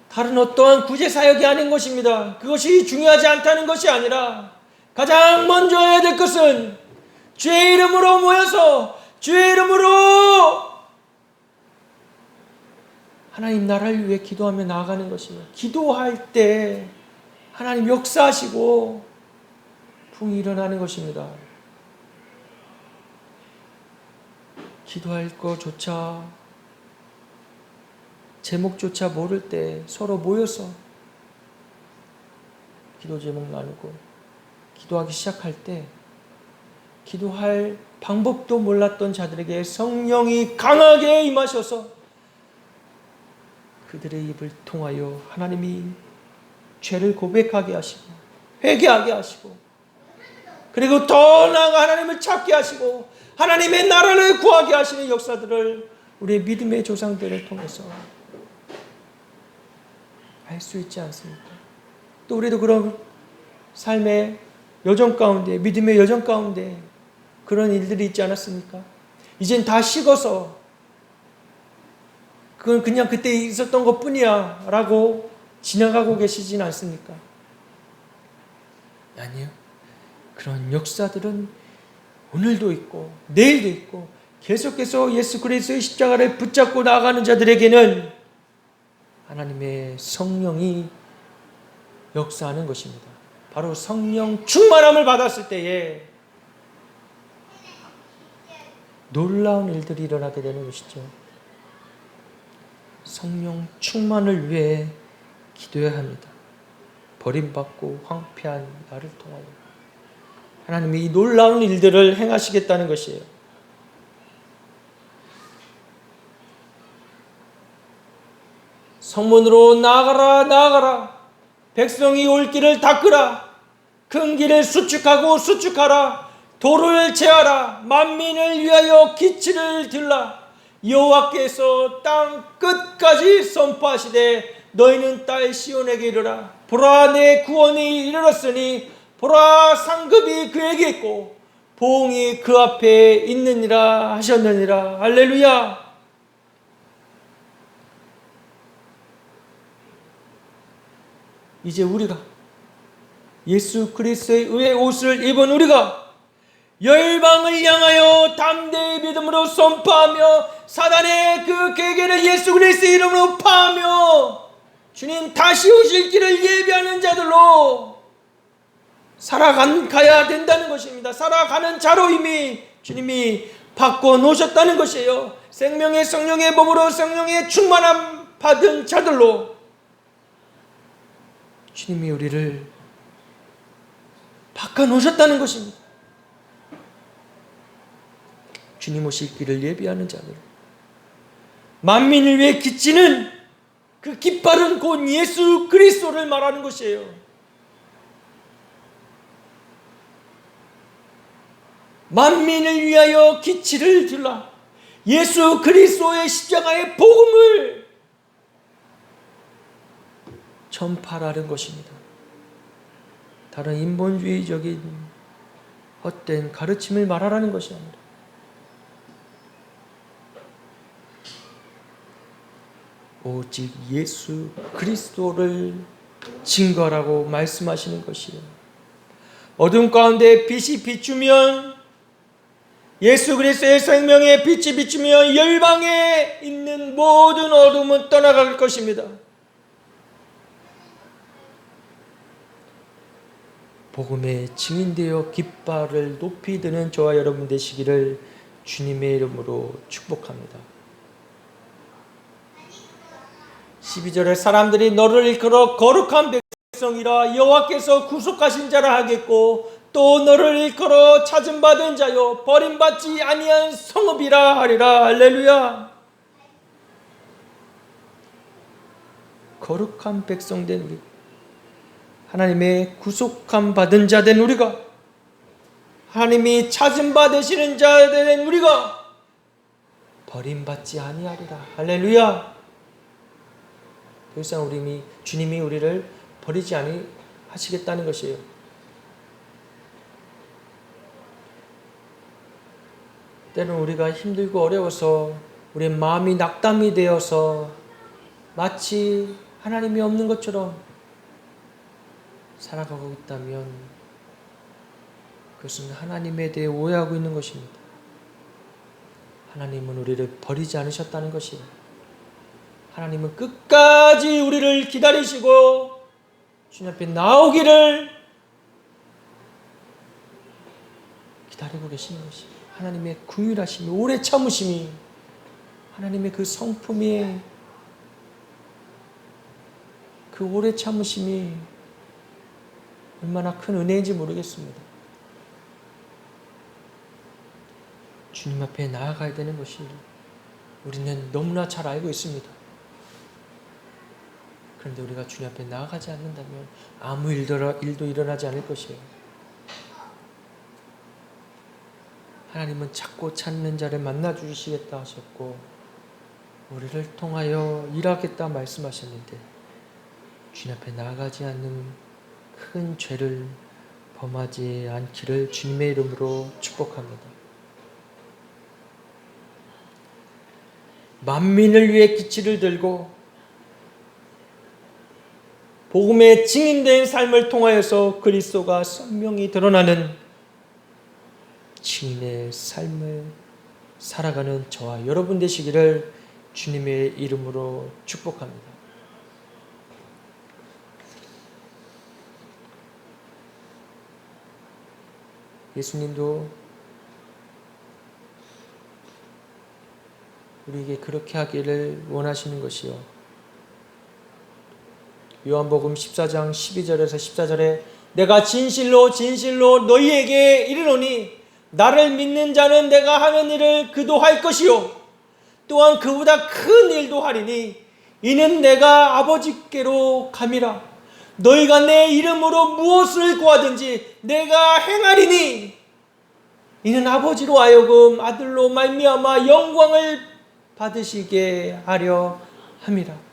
S1: 다른 어떠한 구제사역이 아닌 것입니다. 그것이 중요하지 않다는 것이 아니라 가장 먼저 해야 될 것은 주의 이름으로 모여서 주의 이름으로 하나님 나라를 위해 기도하며 나아가는 것입니다. 기도할 때 하나님 역사하시고 풍이 일어나는 것입니다. 기도할 것조차, 제목조차 모를 때 서로 모여서 기도 제목 나누고 기도하기 시작할 때 기도할 방법도 몰랐던 자들에게 성령이 강하게 임하셔서 그들의 입을 통하여 하나님이 죄를 고백하게 하시고 회개하게 하시고 그리고 더 나아가 하나님을 찾게 하시고 하나님의 나라를 구하게 하시는 역사들을 우리의 믿음의 조상들을 통해서 할 수 있지 않습니까? 또 우리도 그런 삶의 여정 가운데, 믿음의 여정 가운데 그런 일들이 있지 않았습니까? 이젠 다 식어서 그건 그냥 그때 있었던 것뿐이야 라고 지나가고 계시진 않습니까? 아니요. 그런 역사들은 오늘도 있고 내일도 있고 계속해서 예수 그리스도의 십자가를 붙잡고 나아가는 자들에게는 하나님의 성령이 역사하는 것입니다. 바로 성령 충만함을 받았을 때에 놀라운 일들이 일어나게 되는 것이죠. 성령 충만을 위해 기도해야 합니다. 버림받고 황폐한 나를 통하여 하나님이 이 놀라운 일들을 행하시겠다는 것이에요. 성문으로 나아가라 나아가라. 백성이 올 길을 닦으라. 큰 길을 수축하고 수축하라. 도를 제하라. 만민을 위하여 기치를 들라. 여호와께서 땅 끝까지 선포하시되 너희는 딸 시온에게 이르라. 보라 내 구원이 이르렀으니 보라 상급이 그에게 있고 보응이 그 앞에 있느니라 하셨느니라. 할렐루야. 이제 우리가 예수 그리스도의 의의 옷을 입은 우리가 열방을 향하여 담대히 믿음으로 선포하며 사단의 그 계계를 예수 그리스도의 이름으로 파하며 주님 다시 오실 길을 예비하는 자들로 살아가야 된다는 것입니다. 살아가는 자로 이미 주님이 바꿔 놓으셨다는 것이에요. 생명의 성령의 몸으로 성령의 충만함 받은 자들로 주님이 우리를 바꿔 놓으셨다는 것입니다. 주님 오실 길을 예비하는 자들, 만민을 위해 기치는 그 깃발은 곧 예수 그리스도를 말하는 것이에요. 만민을 위하여 기치를 들라. 예수 그리스도의 십자가의 복음을 전파하라는 것입니다. 다른 인본주의적인 헛된 가르침을 말하라는 것이 아니라 오직 예수 그리스도를 증거하라고 말씀하시는 것이에요. 어둠 가운데 빛이 비추면, 예수 그리스도의 생명의 빛이 비추면 열방에 있는 모든 어둠은 떠나갈 것입니다. 복음에 증인되어 깃발을 높이 드는 저와 여러분 되시기를 주님의 이름으로 축복합니다. 12절에 사람들이 너를 일컬어 거룩한 백성이라 여호와께서 구속하신 자라 하겠고, 또 너를 일컬어 찾음받은 자요 버림받지 아니한 성읍이라 하리라. 할렐루야. 거룩한 백성 된 우리, 하나님의 구속함 받은 자 된 우리가, 하나님이 찾음받으시는 자 된 우리가 버림받지 아니하리라. 할렐루야. 더 이상 주님이 우리를 버리지 아니하시겠다는 것이에요. 때로는 우리가 힘들고 어려워서 우리의 마음이 낙담이 되어서 마치 하나님이 없는 것처럼 살아가고 있다면 그것은 하나님에 대해 오해하고 있는 것입니다. 하나님은 우리를 버리지 않으셨다는 것이에요. 하나님은 끝까지 우리를 기다리시고 주님 앞에 나오기를 기다리고 계시는 것이에요. 하나님의 긍휼하심이, 오래 참으심이, 하나님의 그 성품이, 그 오래 참으심이 얼마나 큰 은혜인지 모르겠습니다. 주님 앞에 나아가야 되는 것이 우리는 너무나 잘 알고 있습니다. 그런데 우리가 주님 앞에 나아가지 않는다면 아무 일도 일어나지 않을 것이에요. 하나님은 찾고 찾는 자를 만나 주시겠다 하셨고 우리를 통하여 일하겠다 말씀하셨는데 주님 앞에 나아가지 않는 큰 죄를 범하지 않기를 주님의 이름으로 축복합니다. 만민을 위해 기치를 들고 복음에 증인된 삶을 통하여서 그리스도가 선명히 드러나는 증인의 삶을 살아가는 저와 여러분 되시기를 주님의 이름으로 축복합니다. 예수님도 우리에게 그렇게 하기를 원하시는 것이요. 요한복음 14장 12절에서 14절에 내가 진실로 진실로 너희에게 이르노니 나를 믿는 자는 내가 하는 일을 그도 할 것이요 또한 그보다 큰 일도 하리니 이는 내가 아버지께로 감이라. 너희가 내 이름으로 무엇을 구하든지 내가 행하리니 이는 아버지로 하여금 아들로 말미암아 영광을 받으시게 하려 함이라.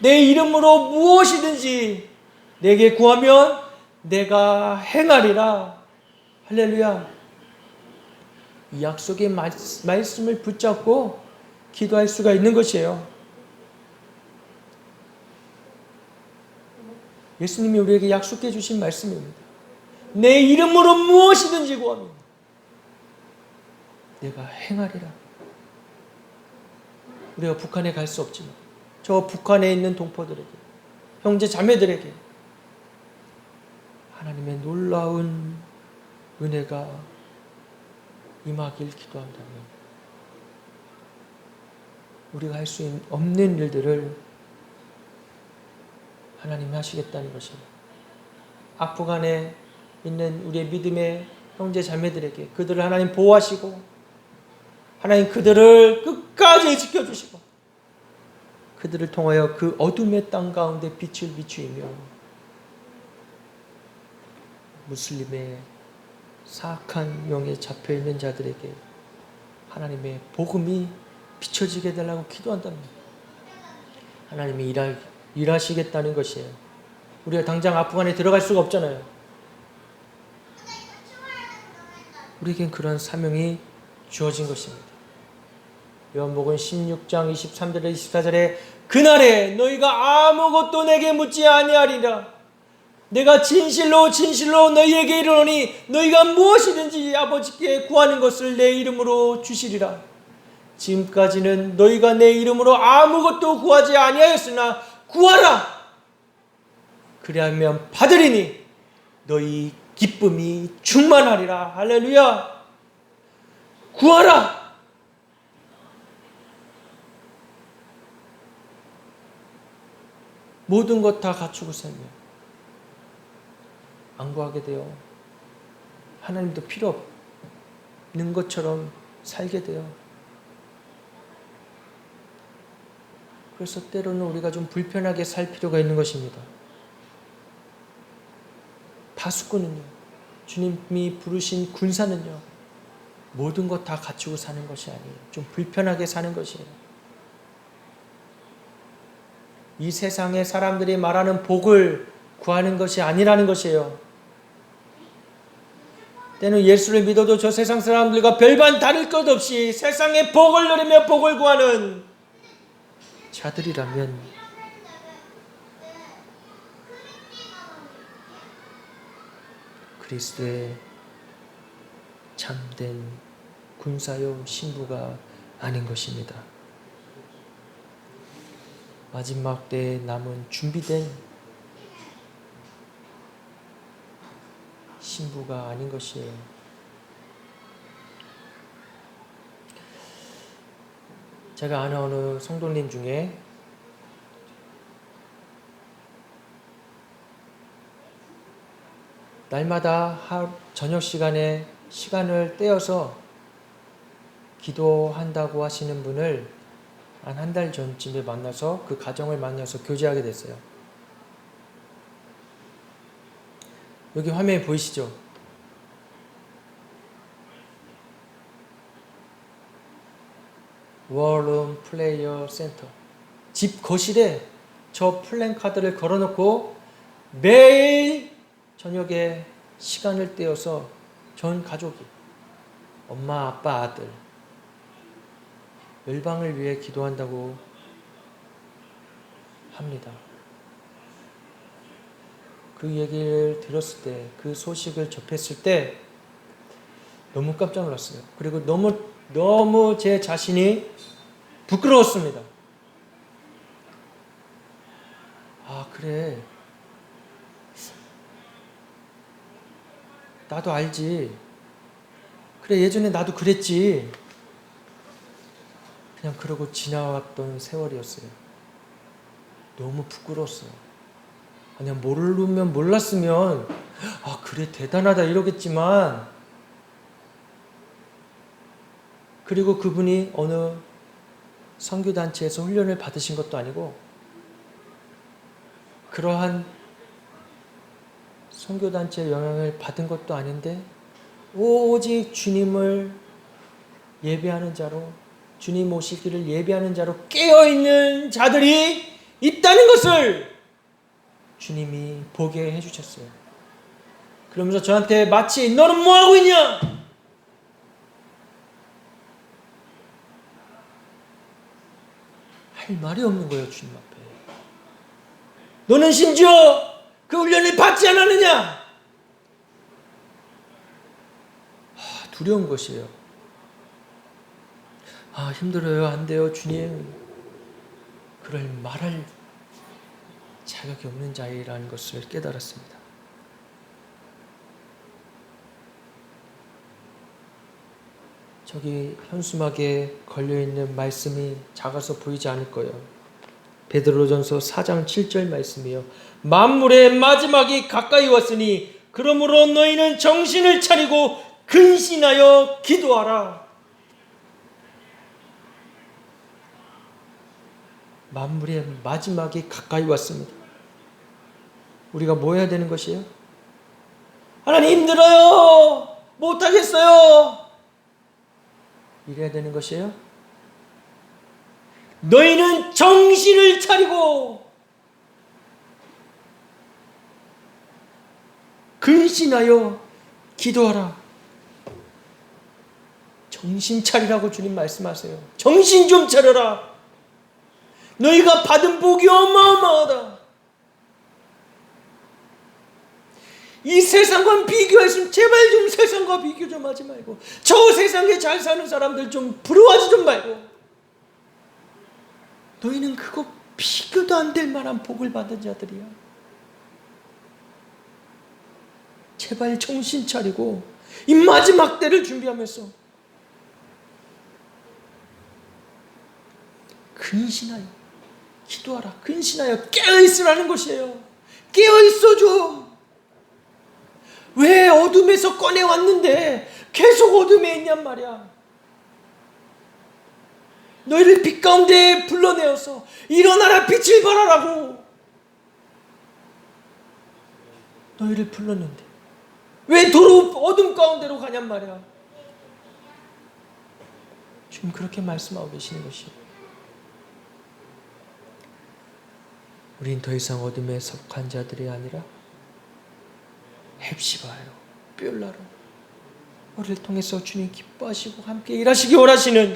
S1: 내 이름으로 무엇이든지 내게 구하면 내가 행하리라. 할렐루야. 이 약속의 말씀을 붙잡고 기도할 수가 있는 것이에요. 예수님이 우리에게 약속해 주신 말씀입니다. 내 이름으로 무엇이든지 구하면 내가 행하리라. 우리가 북한에 갈 수 없지만 저 북한에 있는 동포들에게, 형제 자매들에게 하나님의 놀라운 은혜가 임하길 기도한다면 우리가 할 수 없는 일들을 하나님이 하시겠다는 것입니다. 아프간에 있는 우리의 믿음의 형제 자매들에게 그들을 하나님 보호하시고 하나님 그들을 끝까지 지켜주시고 그들을 통하여 그 어둠의 땅 가운데 빛을 비추이며 무슬림의 사악한 영에 잡혀있는 자들에게 하나님의 복음이 비춰지게 해달라고 기도한답니다. 하나님이 일하시겠다는 것이에요. 우리가 당장 아프간에 들어갈 수가 없잖아요. 우리에겐 그런 사명이 주어진 것입니다. 요한복음 16장 23절에 24절에 그날에 너희가 아무것도 내게 묻지 아니하리라. 내가 진실로 진실로 너희에게 이르노니 너희가 무엇이든지 아버지께 구하는 것을 내 이름으로 주시리라. 지금까지는 너희가 내 이름으로 아무것도 구하지 아니하였으나 구하라. 그리하면 받으리니 너희 기쁨이 충만하리라. 할렐루야. 구하라. 모든 것 다 갖추고 살면 안 구하게 돼요. 하나님도 필요 없는 것처럼 살게 돼요. 그래서 때로는 우리가 좀 불편하게 살 필요가 있는 것입니다. 파수꾼은요, 주님이 부르신 군사는요, 모든 것 다 갖추고 사는 것이 아니에요. 좀 불편하게 사는 것이에요. 이 세상에 사람들이 말하는 복을 구하는 것이 아니라는 것이에요. 때는 예수를 믿어도 저 세상 사람들과 별반 다를 것 없이 세상의 복을 누리며 복을 구하는 자들이라면 그리스도의 참된 군사요 신부가 아닌 것입니다. 마지막 때에 남은 준비된 신부가 아닌 것이에요. 제가 아는 어느 성도님 중에 날마다 저녁 시간에 시간을 떼어서 기도한다고 하시는 분을 한 달 전쯤에 만나서 그 가정을 만나서 교제하게 됐어요. 여기 화면에 보이시죠? 워룸 플레이어 센터. 집 거실에 저 플랜카드를 걸어놓고 매일 저녁에 시간을 떼어서 전 가족이 엄마, 아빠, 아들 열방을 위해 기도한다고 합니다. 그 얘기를 들었을 때, 그 소식을 접했을 때 너무 깜짝 놀랐어요. 그리고 너무 제 자신이 부끄러웠습니다. 아, 그래. 나도 알지. 그래, 예전에 나도 그랬지. 그냥 그러고 지나왔던 세월이었어요. 너무 부끄러웠어요. 그냥 모르면 몰랐으면 아, 그래, 대단하다 이러겠지만, 그리고 그분이 어느 선교단체에서 훈련을 받으신 것도 아니고 그러한 선교단체의 영향을 받은 것도 아닌데 오직 주님을 예배하는 자로, 주님 오실 길을 예배하는 자로 깨어있는 자들이 있다는 것을 주님이 보게 해주셨어요. 그러면서 저한테 마치 너는 뭐하고 있냐? 할 말이 없는 거예요. 주님 앞에. 너는 심지어 그 훈련을 받지 않았느냐? 두려운 것이에요. 아, 힘들어요. 안 돼요. 주님. 그럴 말할 자격이 없는 자이라는 것을 깨달았습니다. 저기 현수막에 걸려있는 말씀이 작아서 보이지 않을 거예요. 베드로전서 4장 7절 말씀이요. 만물의 마지막이 가까이 왔으니 그러므로 너희는 정신을 차리고 근신하여 기도하라. 만물의 마지막이 가까이 왔습니다. 우리가 뭐 해야 되는 것이에요? 하나님 힘들어요. 못하겠어요. 이래야 되는 것이에요? 너희는 정신을 차리고 근신하여 기도하라. 정신 차리라고 주님 말씀하세요. 정신 좀 차려라. 너희가 받은 복이 어마어마하다. 이 세상과 비교했으면 제발 좀 세상과 비교 좀 하지 말고, 저 세상에 잘 사는 사람들 좀 부러워하지 좀 말고, 너희는 그거 비교도 안 될 만한 복을 받은 자들이야. 제발 정신 차리고 이 마지막 때를 준비하면서 근신하여 기도하라. 근신하여 깨어있으라는 것이에요. 깨어있어 좀. 왜 어둠에서 꺼내왔는데 계속 어둠에 있냔 말이야. 너희를 빛 가운데 불러내어서 일어나라 빛을 발하라고 너희를 불렀는데 왜 도로 어둠 가운데로 가냔 말이야. 지금 그렇게 말씀하고 계시는 것이에요. 우린 더 이상 어둠에 속한 자들이 아니라 헵시바요, 뾰라로 우리를 통해서 주님 기뻐하시고 함께 일하시기 원하시는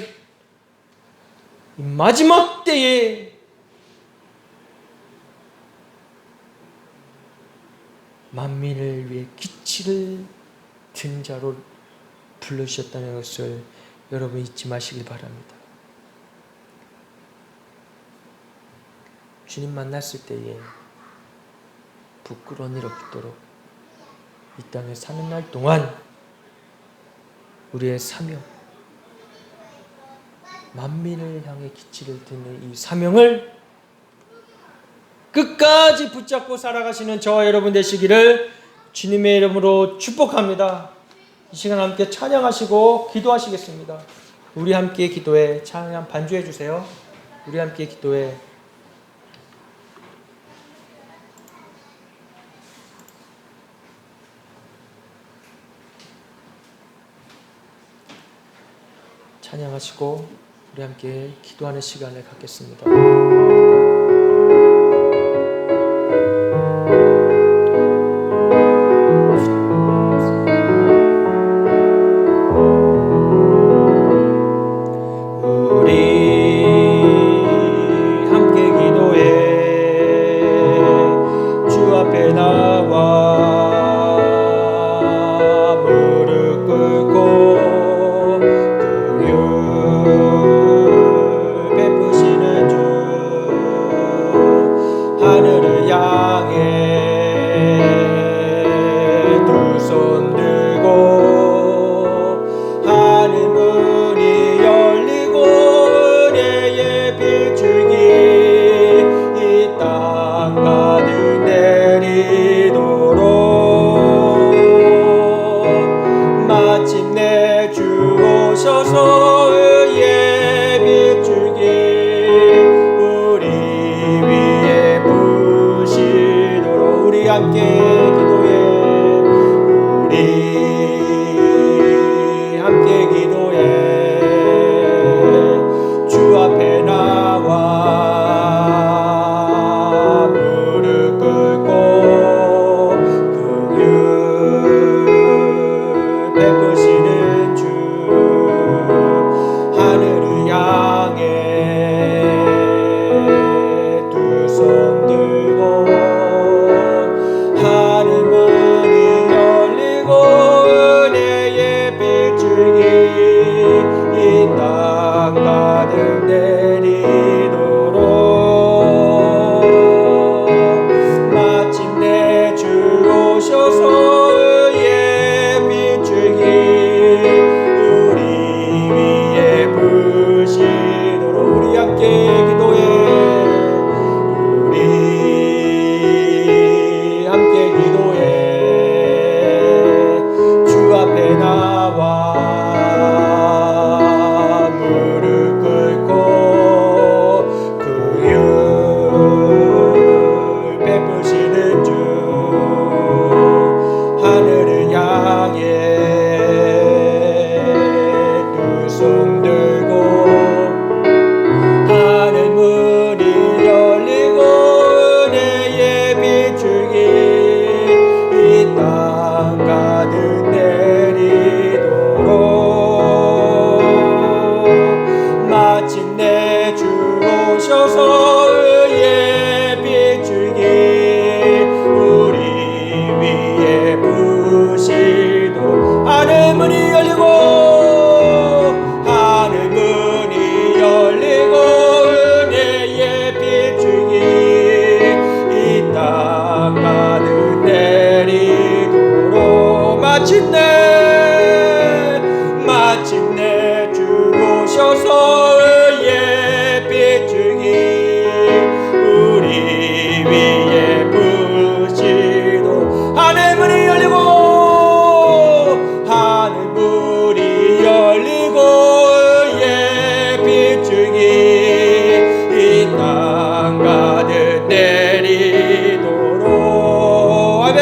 S1: 이 마지막 때에 만민을 위해 기치를 든 자로 불러주셨다는 것을 여러분 잊지 마시길 바랍니다. 주님 만났을 때에 부끄러운 일 없도록 이 땅에 사는 날 동안 우리의 사명, 만민을 향해 기치를 드는 이 사명을 끝까지 붙잡고 살아가시는 저와 여러분 되시기를 주님의 이름으로 축복합니다. 이 시간 함께 찬양하시고 기도하시겠습니다. 우리 함께 기도해 찬양 반주해 주세요. 우리 함께 기도해. 찬양하시고 우리 함께 기도하는 시간을 갖겠습니다. 베푸시는 주 주옵소서. 의의 빛줄기 우리 위에 부시도록 하늘 문이 열리고 하늘 문이 열리고 의의 빛줄기 이 땅 가득 내리도록 아멘.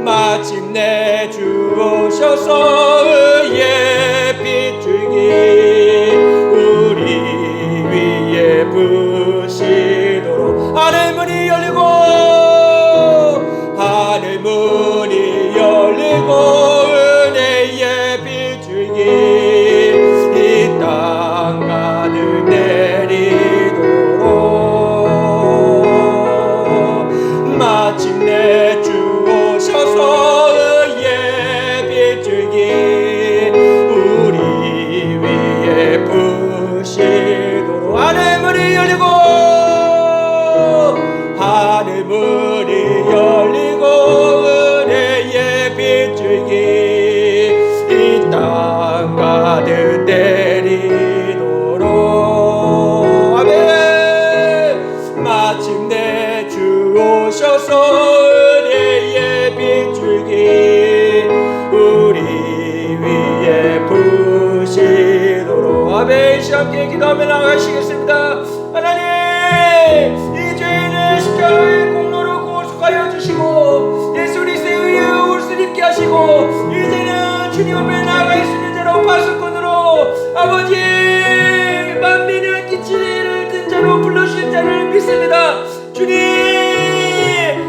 S1: 마침내 주 오셔서 의의 빛줄기 우리 위에 부시도록 하늘 문이 열리고 하늘 문이 열리고 은혜의 빛줄기 이 땅 가득 내리도록 마침내 주 오셔서 의의 빛줄기 우리 위에 부시도록 하늘 문이 열리고 하늘 문이 열리고 은혜의 빛줄기 이 땅 가득 내리도록 아멘. 마침내 주 오셔서 은혜의 빛줄기 우리 위에 부시도록 아멘. 함께 기도하며 나가시겠습니다. 하나님 이 죄인을 십자가의 공로로 구속하여 주시고 예수 그리스도의 의에 옷을 입게 하시고 이제는 주님 앞에 나아가 있는 자로 파수꾼으로 아버지 만민을 끼치를 든 자로 불러주신 자를 믿습니다. 주님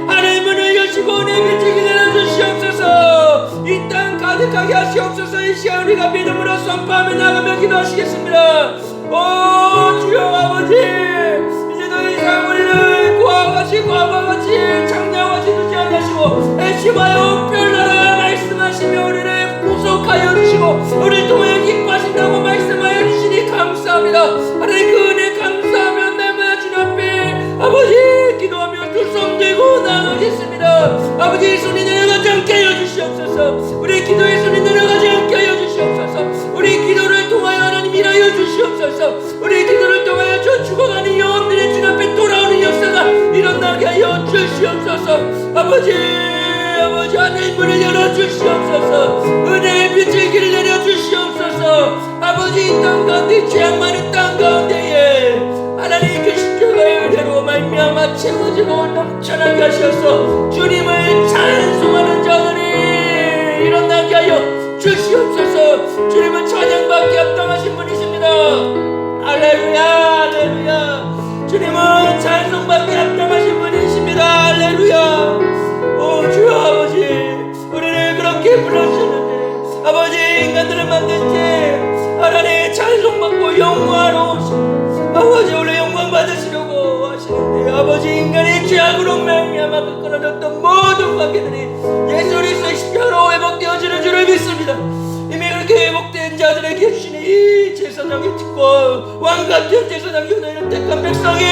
S1: 하늘 문을 여시고 내 빛을 내려주시옵소서. 이 땅 가득하게 하시옵소서. 이 시간 우리가 믿음으로 선포하며 나가며 기도하시겠습니다. 오 주여 아버지 이제 더 이상 우리를 고아같이 창녀같이 두지 않으시고 애심하여 별나라 말씀하시며 우리를 구속하여 주시고 우리를 통해 기뻐하신다고 말씀하여 주시니 감사합니다. 하나님 그 은혜 감사하며 날마다 주님 앞에 아버지 기도하며 두 손 들고 나가겠습니다. 아버지 손이 내려가지 않게 하여 주시옵소서. 우리 기도의 손이 내려가지 않게 하여 주시옵소서. 우리 기도를 통하여 하나님 일하여 주시옵소서. 우리 기도를 통하여 저 죽어가는 영혼들의 주님 앞에 돌아오는 역사가 일어나게 하여 주시옵소서. 아버지 하늘 문을 열어주시옵소서. 은혜의 빛의 길을 내려주시옵소서. 아버지 이 땅 가운데 죄악 많은 땅 가운데에 하나님 그 십자가의 은혜로 말미암아 채워지고 넘쳐나게 하셔서 주님을 찬송하는 자들이 일어나게 하여 주시옵소서. 주님은 찬양받기 합당하신 분이십니다. 할렐루야 할렐루야. 주님은 찬송받기 합당하신 분이십니다. 할렐루야. 오 주여 아버지 우리를 그렇게 불러주셨는데 아버지 인간들을 만든 때 하나님 찬송받고 영광하러 아버지 원래 영광 받으시려고 하시는데 아버지 인간의 죄악으로 말미암아 끊어졌던 모든 관계들이 예수 그리스도의 십자가로 회복되어지는 줄을 믿습니다. 이미 그렇게 회복된 자들에게 주시는 이 제사장의 특권 왕같은 제사장이 오늘 택한 백성이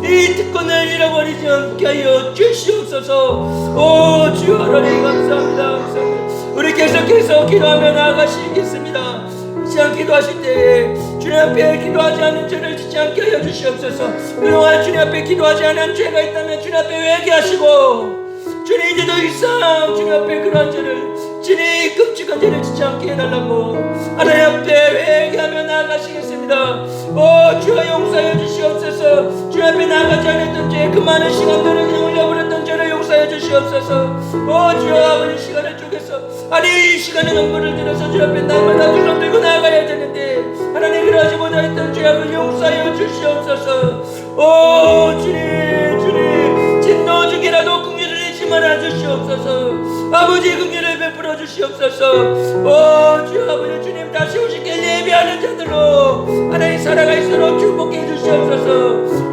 S1: 이 특권을 잃어버리지 않게 하여 주시옵소서. 오 주여 하나님 감사합니다. 우리 계속해서 기도하며 나아가시겠습니다. 이 시간 기도하실 때에 주님 앞에 기도하지 않는 죄를 짓지 않게 하여 주시옵소서. 그동안 주님 앞에 기도하지 않은 죄가 있다면 주님 앞에 회개하시고 주님 이제 더 이상 주님 앞에 그러한 죄를 주님 끔찍한 죄를 짓지 않게 해달라고 하나님 앞에 회개하며 나아가시겠습니다. 오 주여 용서하여 주시옵소서. 주님 앞에 나아가지 않았던 죄 그 많은 시간들을 그냥 흘려버렸던 죄를 용서하여 주시옵소서. 오 주여 아버지 시간을 쪼개서 아니 이 시간에 눈물을 들어서 주님 앞에 날마다 두 손 들고 나아가야 되는데 하나님 그러하지 못하였던 죄악을 용서하여 주시옵소서. 오 주님 진노 중이라도 긍휼을 잊지 말아 주시옵소서. 아버지 긍휼을 베풀어 주시옵소서. 오 주여 아버지 주님 다시 오시길 예비하는 자들로 하나님 살아갈수록 축복해 주시옵소서.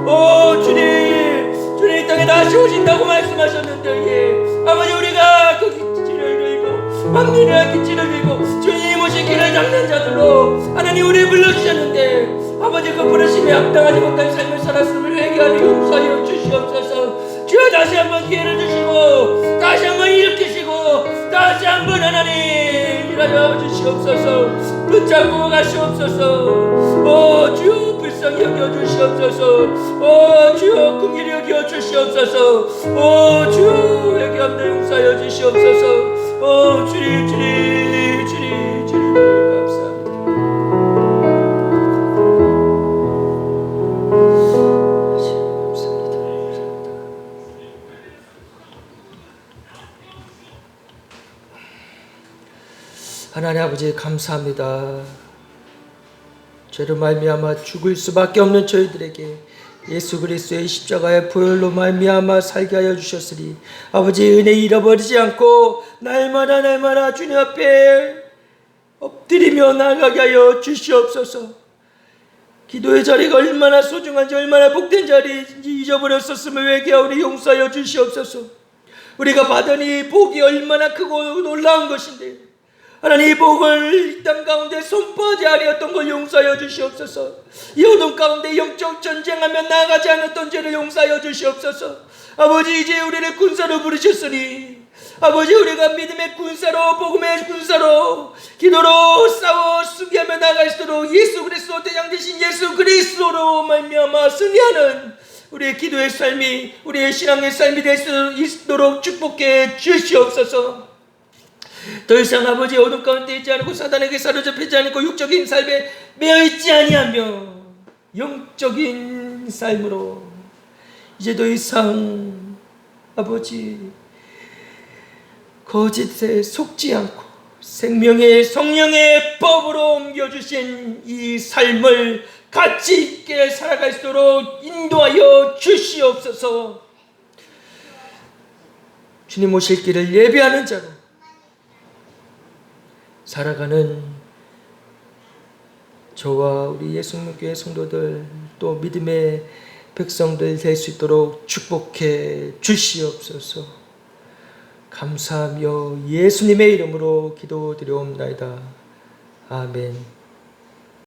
S1: 오 주님 이 땅에 다시 오신다고 말씀하셨는데 예. 아버지 우리가 그 기치를 이고 왕년의 기치를 이고 주님 오신 길을 닦는 자들로 하나님 우리를 불러주셨는데 아버지 그 부르심에 합당하지 못한 삶을 살았음을 회개하여 용서하여 주시옵소서. 주여 다시 한번 기회를 주시고 다시 한번 일으키시고 다시 한번 하나님 일하여 주시옵소서. 붙잡고 가시옵소서. 주여 불쌍히 여겨주시옵소서. 주여 긍휼히 여겨주시옵소서. 주여 회개 없는 용서하여 주시옵소서. 주님 감사합니다. 하나님 아버지 감사합니다. 죄로 말미암아 죽을 수밖에 없는 저희들에게 예수 그리스도의 십자가의 보혈로 말미암아 살게 하여 주셨으니 아버지 은혜 잃어버리지 않고 날마다 주님 앞에 엎드리며 나가게 하여 주시옵소서. 기도의 자리가 얼마나 소중한지 얼마나 복된 자리인지 잊어버렸었으면 회개하오니 용서하여 주시옵소서. 우리가 받은 이 복이 얼마나 크고 놀라운 것인데 하나님 이 복을 이 땅 가운데 손바지 아니었던 걸 용서하여 주시옵소서. 이 어둠 가운데 영적 전쟁하며 나아가지 않았던 죄를 용서하여 주시옵소서. 아버지 이제 우리를 군사로 부르셨으니 아버지 우리가 믿음의 군사로 복음의 군사로 기도로 싸워 수비하며 나아갈 수 있도록 예수 그리스도 대장 되신 예수 그리스도로 말미암아 승리하는 우리의 기도의 삶이 우리의 신앙의 삶이 될 수 있도록 축복해 주시옵소서. 더 이상 아버지 어둠 가운데 있지 않고 사단에게 사로잡히지 않고 육적인 삶에 매여있지 아니하며 영적인 삶으로 이제 더 이상 아버지 거짓에 속지 않고 생명의 성령의 법으로 옮겨주신 이 삶을 가치 있게 살아갈 수 있도록 인도하여 주시옵소서. 주님 오실 길을 예비하는 자로 살아가는 저와 우리 예수님교회 성도들 또 믿음의 백성들 될 수 있도록 축복해 주시옵소서. 감사하며 예수님의 이름으로 기도드려옵나이다. 아멘.